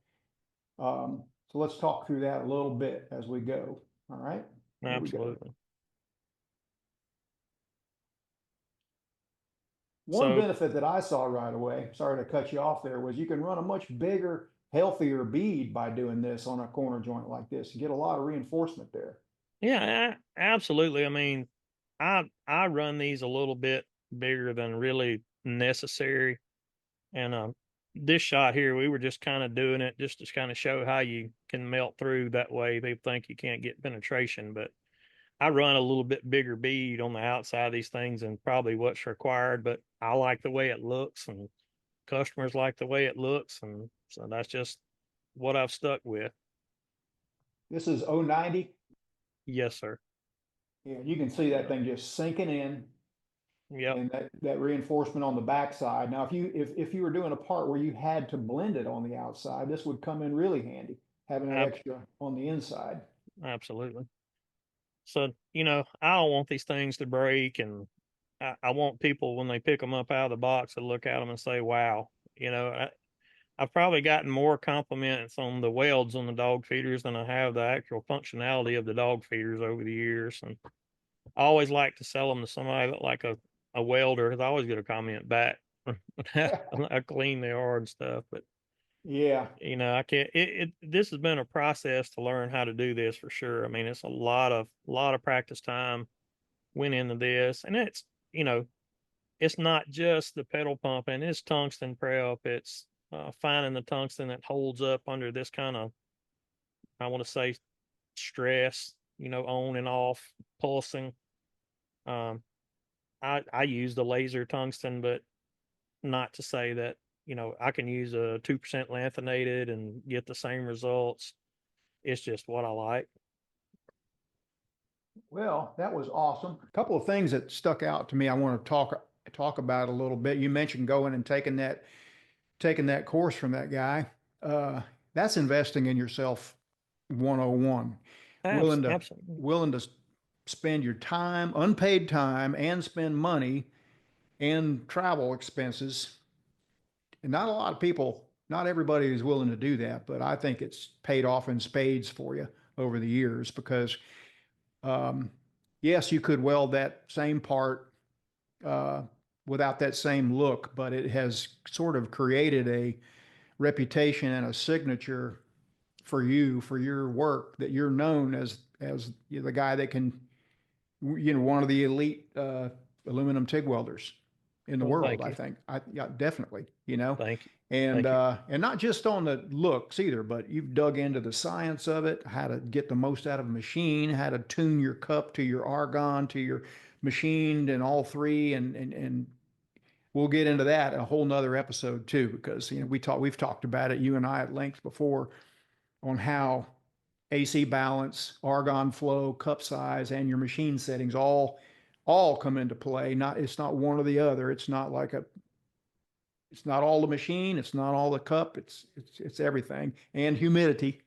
Speaker 1: So let's talk through that a little bit as we go. All right, here we go.
Speaker 2: Absolutely.
Speaker 1: One
Speaker 2: So
Speaker 1: benefit that I saw right away, sorry to cut you off there, was you can run a much bigger, healthier bead by doing this on a corner joint like this. You get a lot of reinforcement there.
Speaker 2: yeah, absolutely. I mean, I run these a little bit bigger than really necessary. And this shot here, we were just kind of doing it just to kind of show how you can melt through that way. They think you can't get penetration, but I run a little bit bigger bead on the outside of these things and probably what's required, but I like the way it looks, and customers like the way it looks. And so that's just what I've stuck with.
Speaker 1: This is 090.
Speaker 2: Yes, sir.
Speaker 1: Yeah, you can see that thing just sinking in,
Speaker 2: Yep.
Speaker 1: and that reinforcement on the backside. Now, if you were doing a part where you had to blend it on the outside, this would come in really handy, having that
Speaker 2: Ab-
Speaker 1: extra on the inside.
Speaker 2: Absolutely. So, I don't want these things to break, and I want people when they pick them up out of the box to look at them and say, "Wow." I've probably gotten more compliments on the welds on the dog feeders than I have the actual functionality of the dog feeders over the years. And I always like to sell them to somebody that like a welder, because I always get a comment back on how clean they are and stuff. But
Speaker 1: Yeah.
Speaker 2: I can't. This has been a process to learn how to do this for sure. I mean, it's a lot of practice time went into this, and you know it's not just the pedal pumping. It's tungsten prep. It's finding the tungsten that holds up under this kind of, I want to say, stress. On and off pulsing. Um, I use the laser tungsten, but not to say that I can use a 2% lanthanated and get the same results. It's just what I like.
Speaker 1: Well, that was awesome. A couple of things that stuck out to me I want to talk about a little bit. You mentioned going and taking that course from that guy. Uh, that's investing in yourself 101. Willing to
Speaker 2: Absolutely.
Speaker 1: willing to spend your time, unpaid time, and spend money and travel expenses. And not a lot of people, not everybody is willing to do that, but I think it's paid off in spades for you over the years because um, yes, you could weld that same part uh, without that same look, but it has sort of created a reputation and a signature for you for your work that you're known as the guy that can, one of the elite aluminum TIG welders in the
Speaker 2: Well,
Speaker 1: world.
Speaker 2: thank
Speaker 1: I
Speaker 2: you.
Speaker 1: think I yeah, definitely,
Speaker 2: Thank you.
Speaker 1: and
Speaker 2: Thank you.
Speaker 1: and not just on the looks either, but you've dug into the science of it, how to get the most out of a machine, how to tune your cup to your argon to your machined and all three, and we'll get into that a whole nother episode too, because we've talked about it, you and I, at length before, on how AC balance, argon flow, cup size, and your machine settings all come into play. It's not one or the other. It's not all the machine, it's not all the cup, it's everything. And humidity.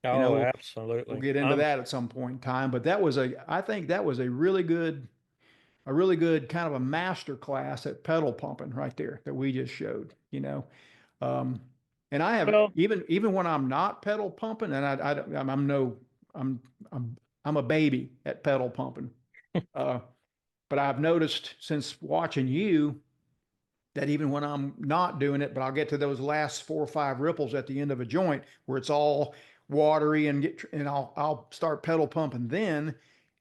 Speaker 1: You know,
Speaker 2: Oh,
Speaker 1: we'll
Speaker 2: absolutely.
Speaker 1: get into that at some point in time. But I think that was a really good kind of a master class at pedal pumping right there that we just showed. Um, and I have
Speaker 2: Well,
Speaker 1: even when I'm not pedal pumping, and I'm no, I'm, I'm a baby at pedal pumping. Uh, but I've noticed since watching you that even when I'm not doing it, but I'll get to those last 4 or 5 ripples at the end of a joint where it's all watery and I'll start pedal pumping then,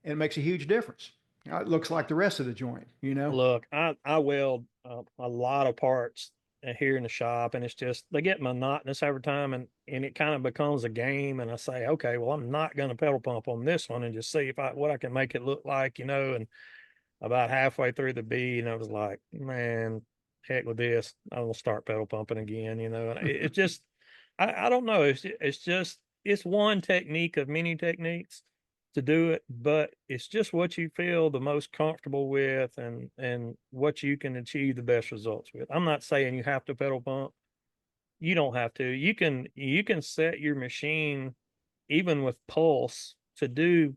Speaker 1: and it makes a huge difference. It looks like the rest of the joint.
Speaker 2: look, I weld a lot of parts here in the shop, and it's just they get monotonous every time, and it kind of becomes a game. And I say, okay, well, I'm not going to pedal pump on this one and just see if I what I can make it look like, And about halfway through the B, and I was like, man, heck with this. I will start pedal pumping again. And it just, I don't know. It's just, it's one technique of many techniques to do it, but it's just what you feel the most comfortable with, and what you can achieve the best results with. I'm not saying you have to pedal pump. You don't have to. You can set your machine even with pulse to do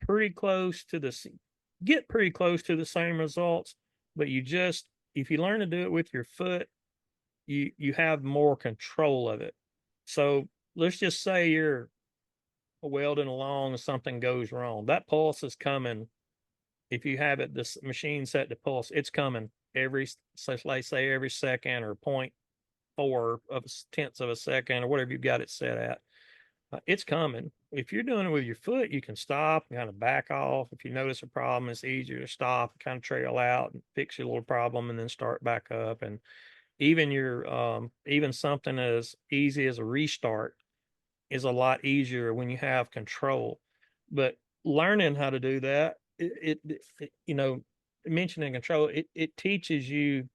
Speaker 2: pretty close to the get pretty close to the same results, but if you learn to do it with your foot, you have more control of it. So let's just say you're welding along and something goes wrong. That pulse is coming. If you have this machine set to pulse, it's coming every, so let's say every second, or point 0.4 of tenths of a second, or whatever you've got it set at. It's coming. If you're doing it with your foot, you can stop and kind of back off. If you notice a problem, it's easier to stop, kind of trail out and fix your little problem, and then start back up. And even something as easy as a restart is a lot easier when you have control. But learning how to do that, mentioning control, it teaches you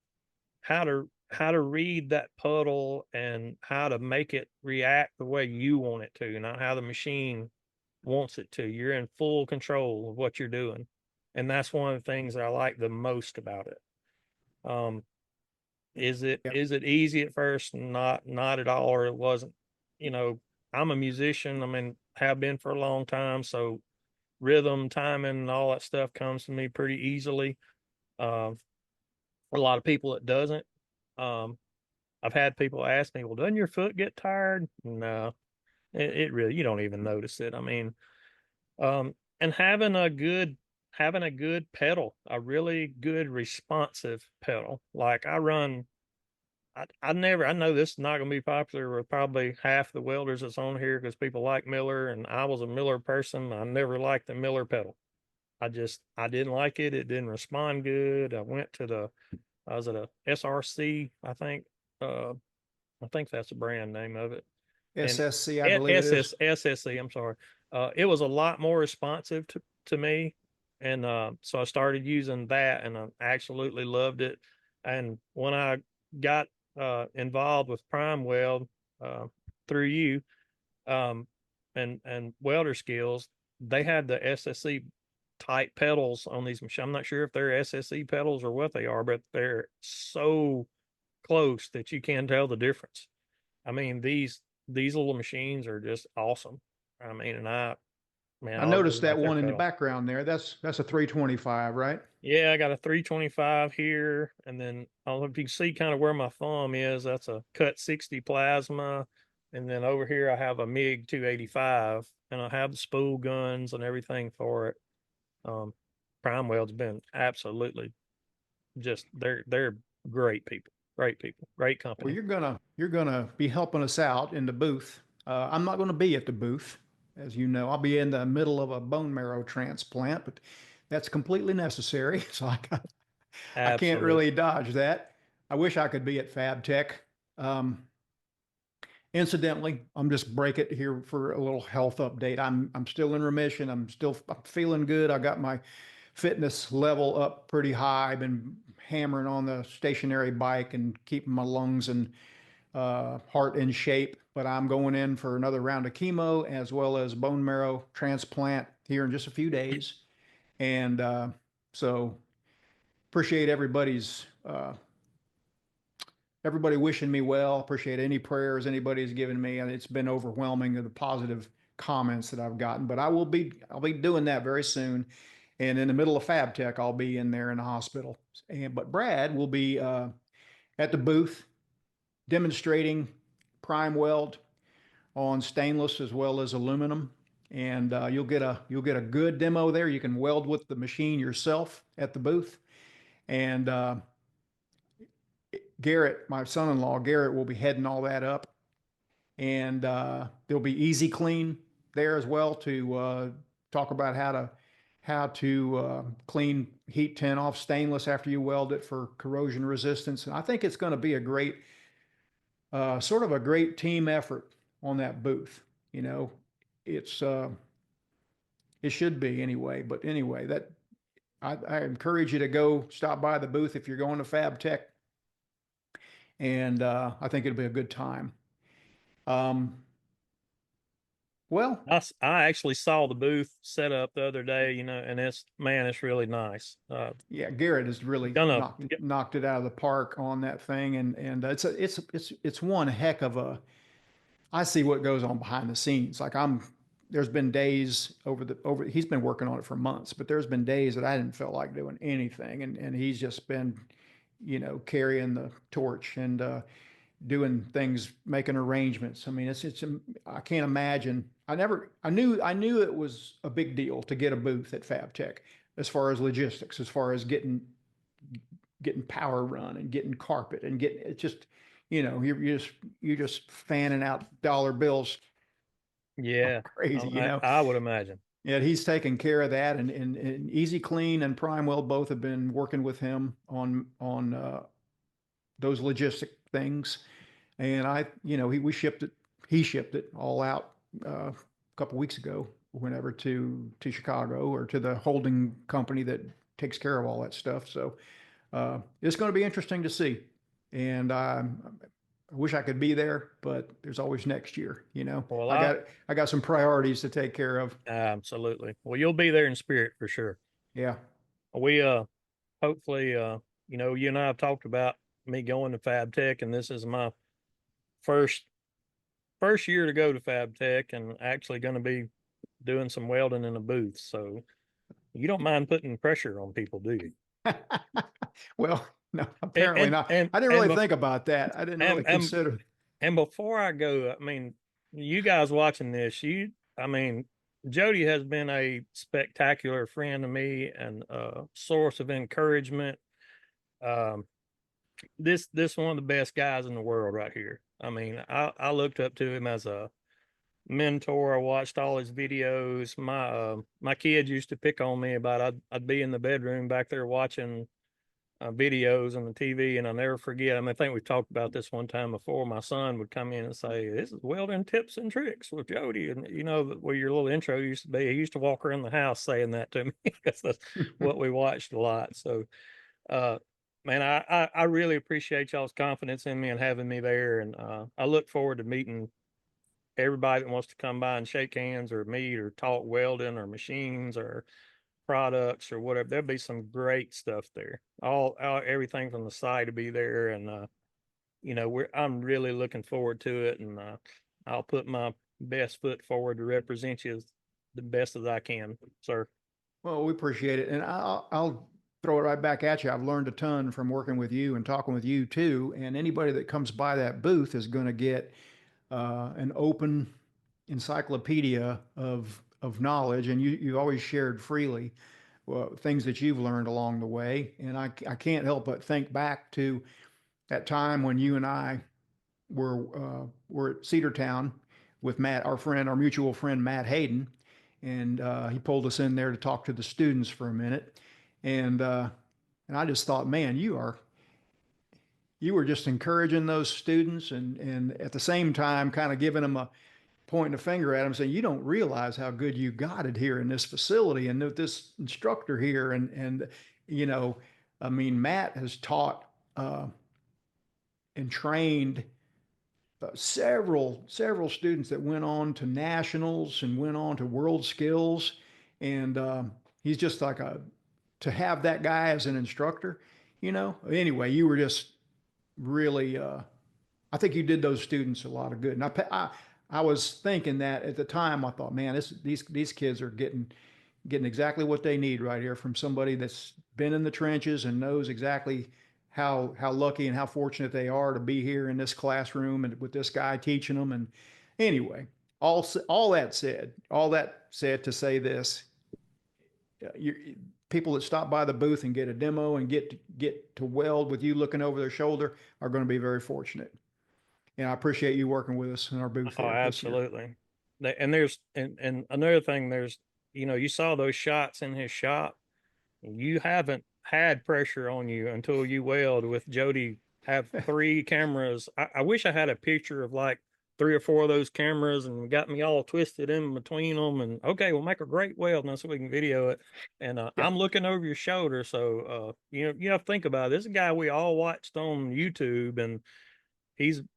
Speaker 2: how to read that puddle and how to make it react the way you want it to, not how the machine wants it to. You're in full control of what you're doing. And that's one of the things that I like the most about it. Um, is it
Speaker 1: Yeah.
Speaker 2: is it easy at first? Not at all, or it wasn't. You know, I'm a musician. I mean, have been for a long time, so rhythm, timing, and all that stuff comes to me pretty easily. Uh, a lot of people it doesn't. Um, I've had people ask me, "Well, doesn't your foot get tired?" No, it really, you don't even notice it. I mean, and having a good pedal, a really good responsive pedal. Like I know this is not going to be popular with probably half the welders that's on here because people like Miller, and I was a Miller person. I never liked the Miller pedal. I didn't like it. It didn't respond good. I was at a SRC, I think. I think that's the brand name of it. And
Speaker 1: SSC, I believe it is.
Speaker 2: SSC, I'm sorry. It was a lot more responsive to me. And so I started using that and I absolutely loved it. And when I got involved with Prime Weld uh, through you um, and welder skills, they had the SSC type pedals on these machines. I'm not sure if they're SSE pedals or what they are, but they're so close that you can't tell the difference. I mean, these little machines are just awesome. I mean, and man,
Speaker 1: I
Speaker 2: I really
Speaker 1: noticed that
Speaker 2: like their
Speaker 1: one in the
Speaker 2: pedal.
Speaker 1: background there. That's a 325, right?
Speaker 2: Yeah, I got a 325 here, and then I don't know if you can see kind of where my thumb is. That's a cut 60 plasma, and then over here I have a MiG 285, and I have the spool guns and everything for it. Um, Prime Weld's been absolutely just they're great people, great
Speaker 1: Well,
Speaker 2: company.
Speaker 1: you're gonna be helping us out in the booth. I'm not going to be at the booth, as you know. I'll be in the middle of a bone marrow transplant, but that's completely necessary. So I can't
Speaker 2: Absolutely.
Speaker 1: really dodge that. I wish I could be at FabTech. Um, Incidentally, I'm just break it here for a little health update. I'm still in remission. I'm feeling good. I got my fitness level up pretty high. I've been hammering on the stationary bike and keeping my lungs and heart in shape. But I'm going in for another round of chemo as well as bone marrow transplant here in just a few days. And so appreciate everybody wishing me well. Appreciate any prayers anybody's given me, and it's been overwhelming the positive comments that I've gotten. But I'll be doing that very soon, and in the middle of FabTech, I'll be in there in the hospital. But Brad will be at the booth demonstrating prime weld on stainless as well as aluminum, and you'll get a good demo there. You can weld with the machine yourself at the booth, and Garrett, my son-in-law, Garrett will be heading all that up, and there'll be Easy Clean there as well to talk about how to clean heat tin off stainless after you weld it for corrosion resistance. And I think it's going to be a great, sort of a great team effort on that booth. You know, it's it should be anyway. But anyway, that I encourage you to go stop by the booth if you're going to Fab Tech, and I think it'll be a good time. Um, well,
Speaker 2: I actually saw the booth set up the other day, and it's really nice.
Speaker 1: yeah, Garrett has really
Speaker 2: Gonna
Speaker 1: knocked it out of the park on that thing, and it's one heck of a. I see what goes on behind the scenes. Like there's been days over he's been working on it for months, but there's been days that I didn't feel like doing anything, and he's just been, carrying the torch and doing things, making arrangements. I mean, it's I can't imagine. I knew it was a big deal to get a booth at FabTech as far as logistics, as far as getting power run and getting carpet and getting it just, you're just fanning out dollar bills
Speaker 2: yeah,
Speaker 1: crazy,
Speaker 2: I would imagine.
Speaker 1: Yeah, he's taken care of that, and Easy Clean and Primewell both have been working with him on those logistic things. And we shipped it. He shipped it all out a couple weeks ago, whenever to Chicago or to the holding company that takes care of all that stuff. So it's going to be interesting to see. And I wish I could be there, but there's always next year.
Speaker 2: Well,
Speaker 1: I got some priorities to take care of.
Speaker 2: absolutely. Well, you'll be there in spirit for sure.
Speaker 1: Yeah.
Speaker 2: We hopefully you and I have talked about me going to Fab Tech, and this is my first first year to go to Fab Tech, and actually going to be doing some welding in a booth. So you don't mind putting pressure on people, do you?
Speaker 1: Well, no,
Speaker 2: And
Speaker 1: apparently
Speaker 2: and
Speaker 1: not.
Speaker 2: and
Speaker 1: I didn't
Speaker 2: and
Speaker 1: really
Speaker 2: bef-
Speaker 1: think about that. I didn't really
Speaker 2: and
Speaker 1: consider.
Speaker 2: and before I go, I mean, you guys watching this, I mean, Jody has been a spectacular friend to me and a source of encouragement. Um, this one of the best guys in the world right here. I mean, I looked up to him as a mentor. I watched all his videos. My kids used to pick on me about I'd be in the bedroom back there watching videos on the TV, and I'll never forget. I mean, I think we've talked about this one time before. My son would come in and say, "This is welding tips and tricks with Jody," and you know where your little intro used to be. He used to walk around the house saying that to me because that's what we watched a lot. So, uh, man, I really appreciate y'all's confidence in me and having me there, and I look forward to meeting everybody that wants to come by and shake hands or meet or talk welding or machines or products or whatever. There'll be some great stuff there. All everything from the site to be there, and I'm really looking forward to it, and I'll put my best foot forward to represent you the best as I can, sir.
Speaker 1: Well, we appreciate it, and I'll throw it right back at you. I've learned a ton from working with you and talking with you too. And anybody that comes by that booth is going to get an open encyclopedia of knowledge, and you always shared freely things that you've learned along the way. And I can't help but think back to that time when you and I were at Cedartown with Matt, our friend, our mutual friend Matt Hayden, and he pulled us in there to talk to the students for a minute, and uh, and I just thought, man, you were just encouraging those students, and at the same time, kind of giving them a pointing a finger at them, saying, you don't realize how good you got it here in this facility and with this instructor here, and you know, I mean, Matt has taught and trained several students that went on to nationals and went on to world skills, and he's just like a to have that guy as an instructor. Anyway, you were just really. I think you did those students a lot of good, and I was thinking that at the time. I thought, man, these kids are getting exactly what they need right here from somebody that's been in the trenches and knows exactly how lucky and how fortunate they are to be here in this classroom and with this guy teaching them. And anyway, all that said to say this, people that stop by the booth and get a demo and get to weld with you looking over their shoulder are going to be very fortunate. And I appreciate you working with us in our booth
Speaker 2: Oh,
Speaker 1: there this year.
Speaker 2: absolutely. And there's and another thing, there's you saw those shots in his shop. You haven't had pressure on you until you weld with Jody. Have three cameras. I wish I had a picture of like three or four of those cameras and got me all twisted in between them. And okay, we'll make a great weld now so we can video it. And
Speaker 1: Yeah.
Speaker 2: I'm looking over your shoulder, so you have to think about it. This is a guy we all watched on YouTube, and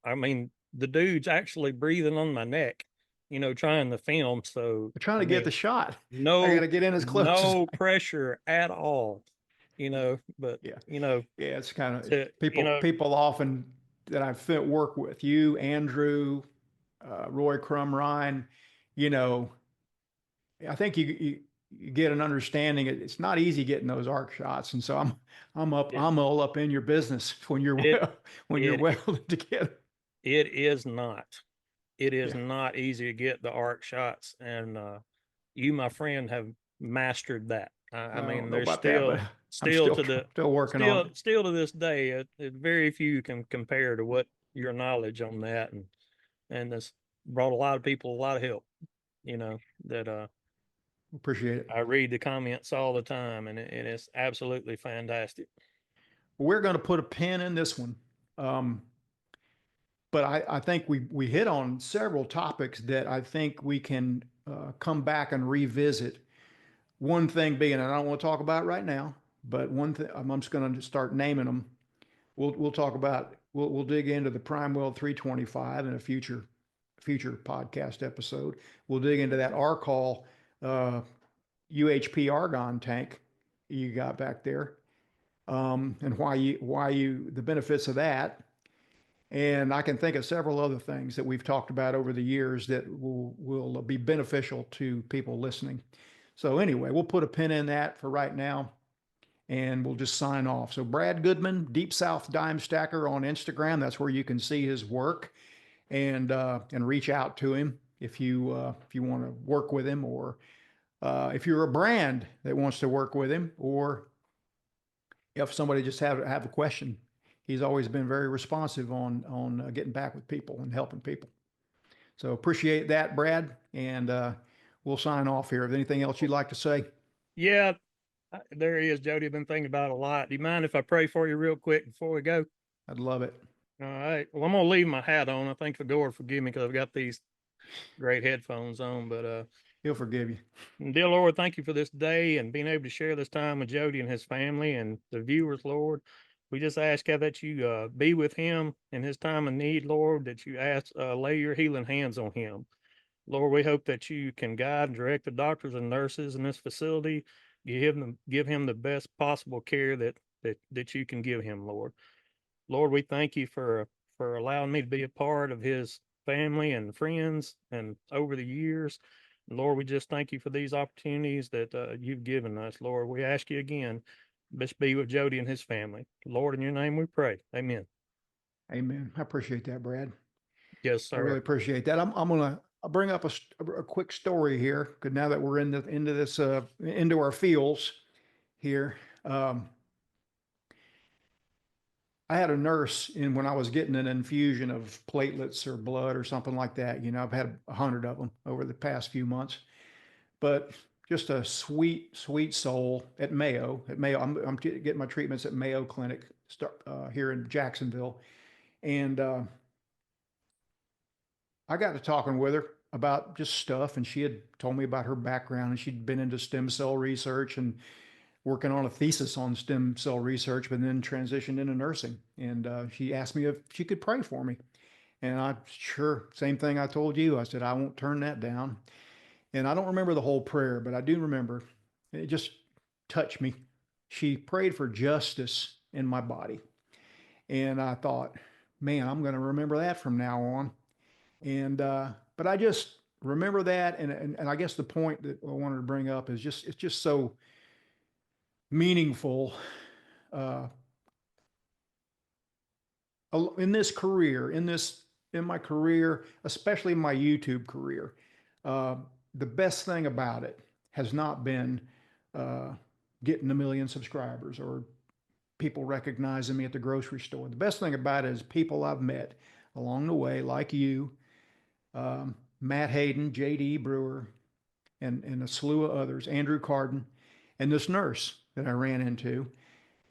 Speaker 2: I mean, the dude's actually breathing on my neck, trying to film. So
Speaker 1: We're trying
Speaker 2: I
Speaker 1: to get the
Speaker 2: mean,
Speaker 1: shot. I got
Speaker 2: no
Speaker 1: to get in as close as
Speaker 2: no
Speaker 1: I.
Speaker 2: pressure at all, but
Speaker 1: Yeah.
Speaker 2: you know
Speaker 1: Yeah, it's kind of
Speaker 2: to
Speaker 1: people often that I've fit work with you, Andrew, Roy Crumrine. You know, I think you get an understanding. It's not easy getting those arc shots, and so
Speaker 2: it
Speaker 1: I'm all up in your business when you're
Speaker 2: it
Speaker 1: when you're
Speaker 2: it
Speaker 1: welding together.
Speaker 2: it is not. It is
Speaker 1: Yeah.
Speaker 2: not easy to get the arc shots, and you, my friend, have mastered that. I
Speaker 1: Well, I don't
Speaker 2: mean,
Speaker 1: know
Speaker 2: there's
Speaker 1: about that, but I'm
Speaker 2: still to the
Speaker 1: still working on it.
Speaker 2: still to this day, very few can compare to what your knowledge on that, and this brought a lot of people a lot of help. That
Speaker 1: Appreciate it.
Speaker 2: I read the comments all the time, and it's absolutely fantastic.
Speaker 1: We're going to put a pin in this one. Um, but I think we hit on several topics that I think we can come back and revisit. One thing being, and I don't want to talk about it right now, but one thing I'm just going to start naming them. We'll talk about we'll dig into the Prime Weld 325 in a future podcast episode. We'll dig into that Arcol UHP argon tank you got back there, and why you the benefits of that. And I can think of several other things that we've talked about over the years that will be beneficial to people listening. So anyway, we'll put a pin in that for right now and we'll just sign off. So Brad Goodman, Deep South Dime Stacker on Instagram. That's where you can see his work and reach out to him if you want to work with him, or if you're a brand that wants to work with him, or if somebody just have a question. He's always been very responsive on getting back with people and helping people. So appreciate that, Brad, and we'll sign off here. If anything else you'd like to say,
Speaker 2: Yeah, there he is, Jody. I've been thinking about it a lot. Do you mind if I pray for you real quick before we go?
Speaker 1: I'd love it.
Speaker 2: All right. Well, I'm gonna leave my hat on. I think the Lord forgive me because I've got these great headphones on. But
Speaker 1: He'll forgive you.
Speaker 2: dear Lord, thank you for this day and being able to share this time with Jody and his family and the viewers, Lord. We just ask God that you be with him in his time of need, Lord. That you lay your healing hands on him. Lord, we hope that you can guide and direct the doctors and nurses in this facility. Give him the best possible care that you can give him, Lord. Lord, we thank you for allowing me to be a part of his family and friends and over the years. Lord, we just thank you for these opportunities that you've given us. Lord, we ask you again, just be with Jody and his family. Lord, in your name we pray. Amen.
Speaker 1: Amen. I appreciate that, Brad.
Speaker 2: Yes,
Speaker 1: I really
Speaker 2: sir.
Speaker 1: appreciate that. I'm gonna I'll bring up a quick story here, because now that we're into this into our fields here. Um, I had a nurse in when I was getting an infusion of platelets or blood or something like that. You know, I've had 100 of them over the past few months, but just a sweet, sweet soul at Mayo. At Mayo, I'm getting my treatments at Mayo Clinic here in Jacksonville, and I got to talking with her about just stuff, and she had told me about her background, and she'd been into stem cell research and working on a thesis on stem cell research, but then transitioned into nursing. And she asked me if she could pray for me. And I, sure, same thing I told you. I said, I won't turn that down. And I don't remember the whole prayer, but I do remember it just touched me. She prayed for justice in my body. And I thought, man, I'm going to remember that from now on. And, but I just remember that. And I guess the point that I wanted to bring up is just, it's just so meaningful uh, in this career, in my career, especially my YouTube career. Uh, the best thing about it has not been uh, getting a million subscribers or people recognizing me at the grocery store. The best thing about it is people I've met along the way, like you, Matt Hayden, J.D. Brewer, and a slew of others, Andrew Carden, and this nurse that I ran into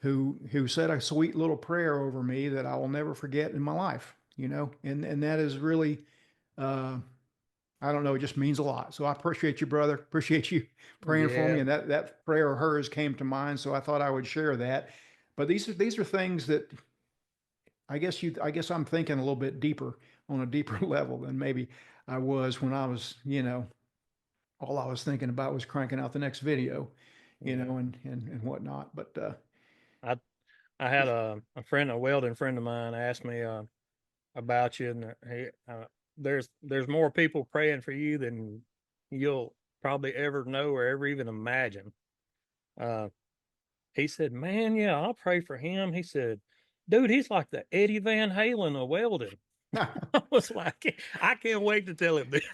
Speaker 1: who said a sweet little prayer over me that I will never forget in my life, you know, and that is really, uh, I don't know, it just means a lot. So I appreciate you, brother. Appreciate you praying for me,
Speaker 2: Yeah.
Speaker 1: and that prayer of hers came to mind. So I thought I would share that. But these are things that I guess I'm thinking a little bit deeper on a deeper level than maybe I was when I was, you know, all I was thinking about was cranking out the next video, you
Speaker 2: Yeah.
Speaker 1: know, and whatnot. But
Speaker 2: I I had a friend, a welding friend of mine, asked me about you, and there's more people praying for you than you'll probably ever know or ever even imagine. Uh, he said, "Man, yeah, I'll pray for him." He said, "Dude, he's like the Eddie Van Halen of welding." I was like, "I can't wait to tell him this."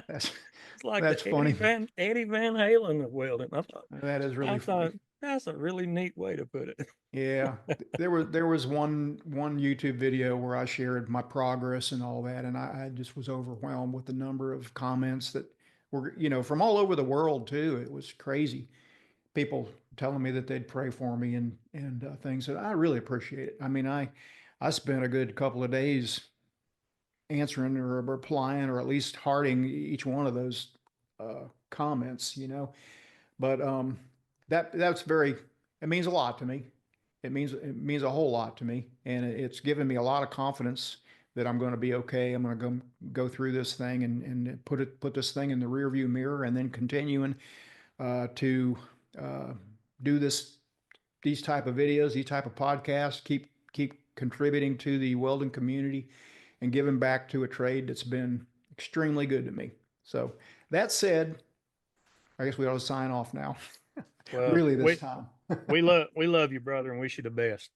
Speaker 1: that's
Speaker 2: It's like the
Speaker 1: that's funny.
Speaker 2: Eddie Van Halen of welding.
Speaker 1: That is
Speaker 2: I
Speaker 1: really
Speaker 2: thought
Speaker 1: funny.
Speaker 2: that's a really neat way to put it.
Speaker 1: Yeah, there was one YouTube video where I shared my progress and all that, and I just was overwhelmed with the number of comments that were, you know, from all over the world too. It was crazy. People telling me that they'd pray for me and things that I really appreciate it. I mean, I spent a good couple of days answering or replying or at least hearting each one of those comments, you know. But that's very it means a lot to me. It means a whole lot to me, and it's given me a lot of confidence that I'm going to be okay. I'm going to go through this thing and put this thing in the rearview mirror, and then continuing to uh, do these type of videos, these type of podcasts, keep contributing to the welding community and giving back to a trade that's been extremely good to me. So that said, I guess we ought to sign off now.
Speaker 2: Well,
Speaker 1: Really this time.
Speaker 2: we love you, brother, and wish you the best.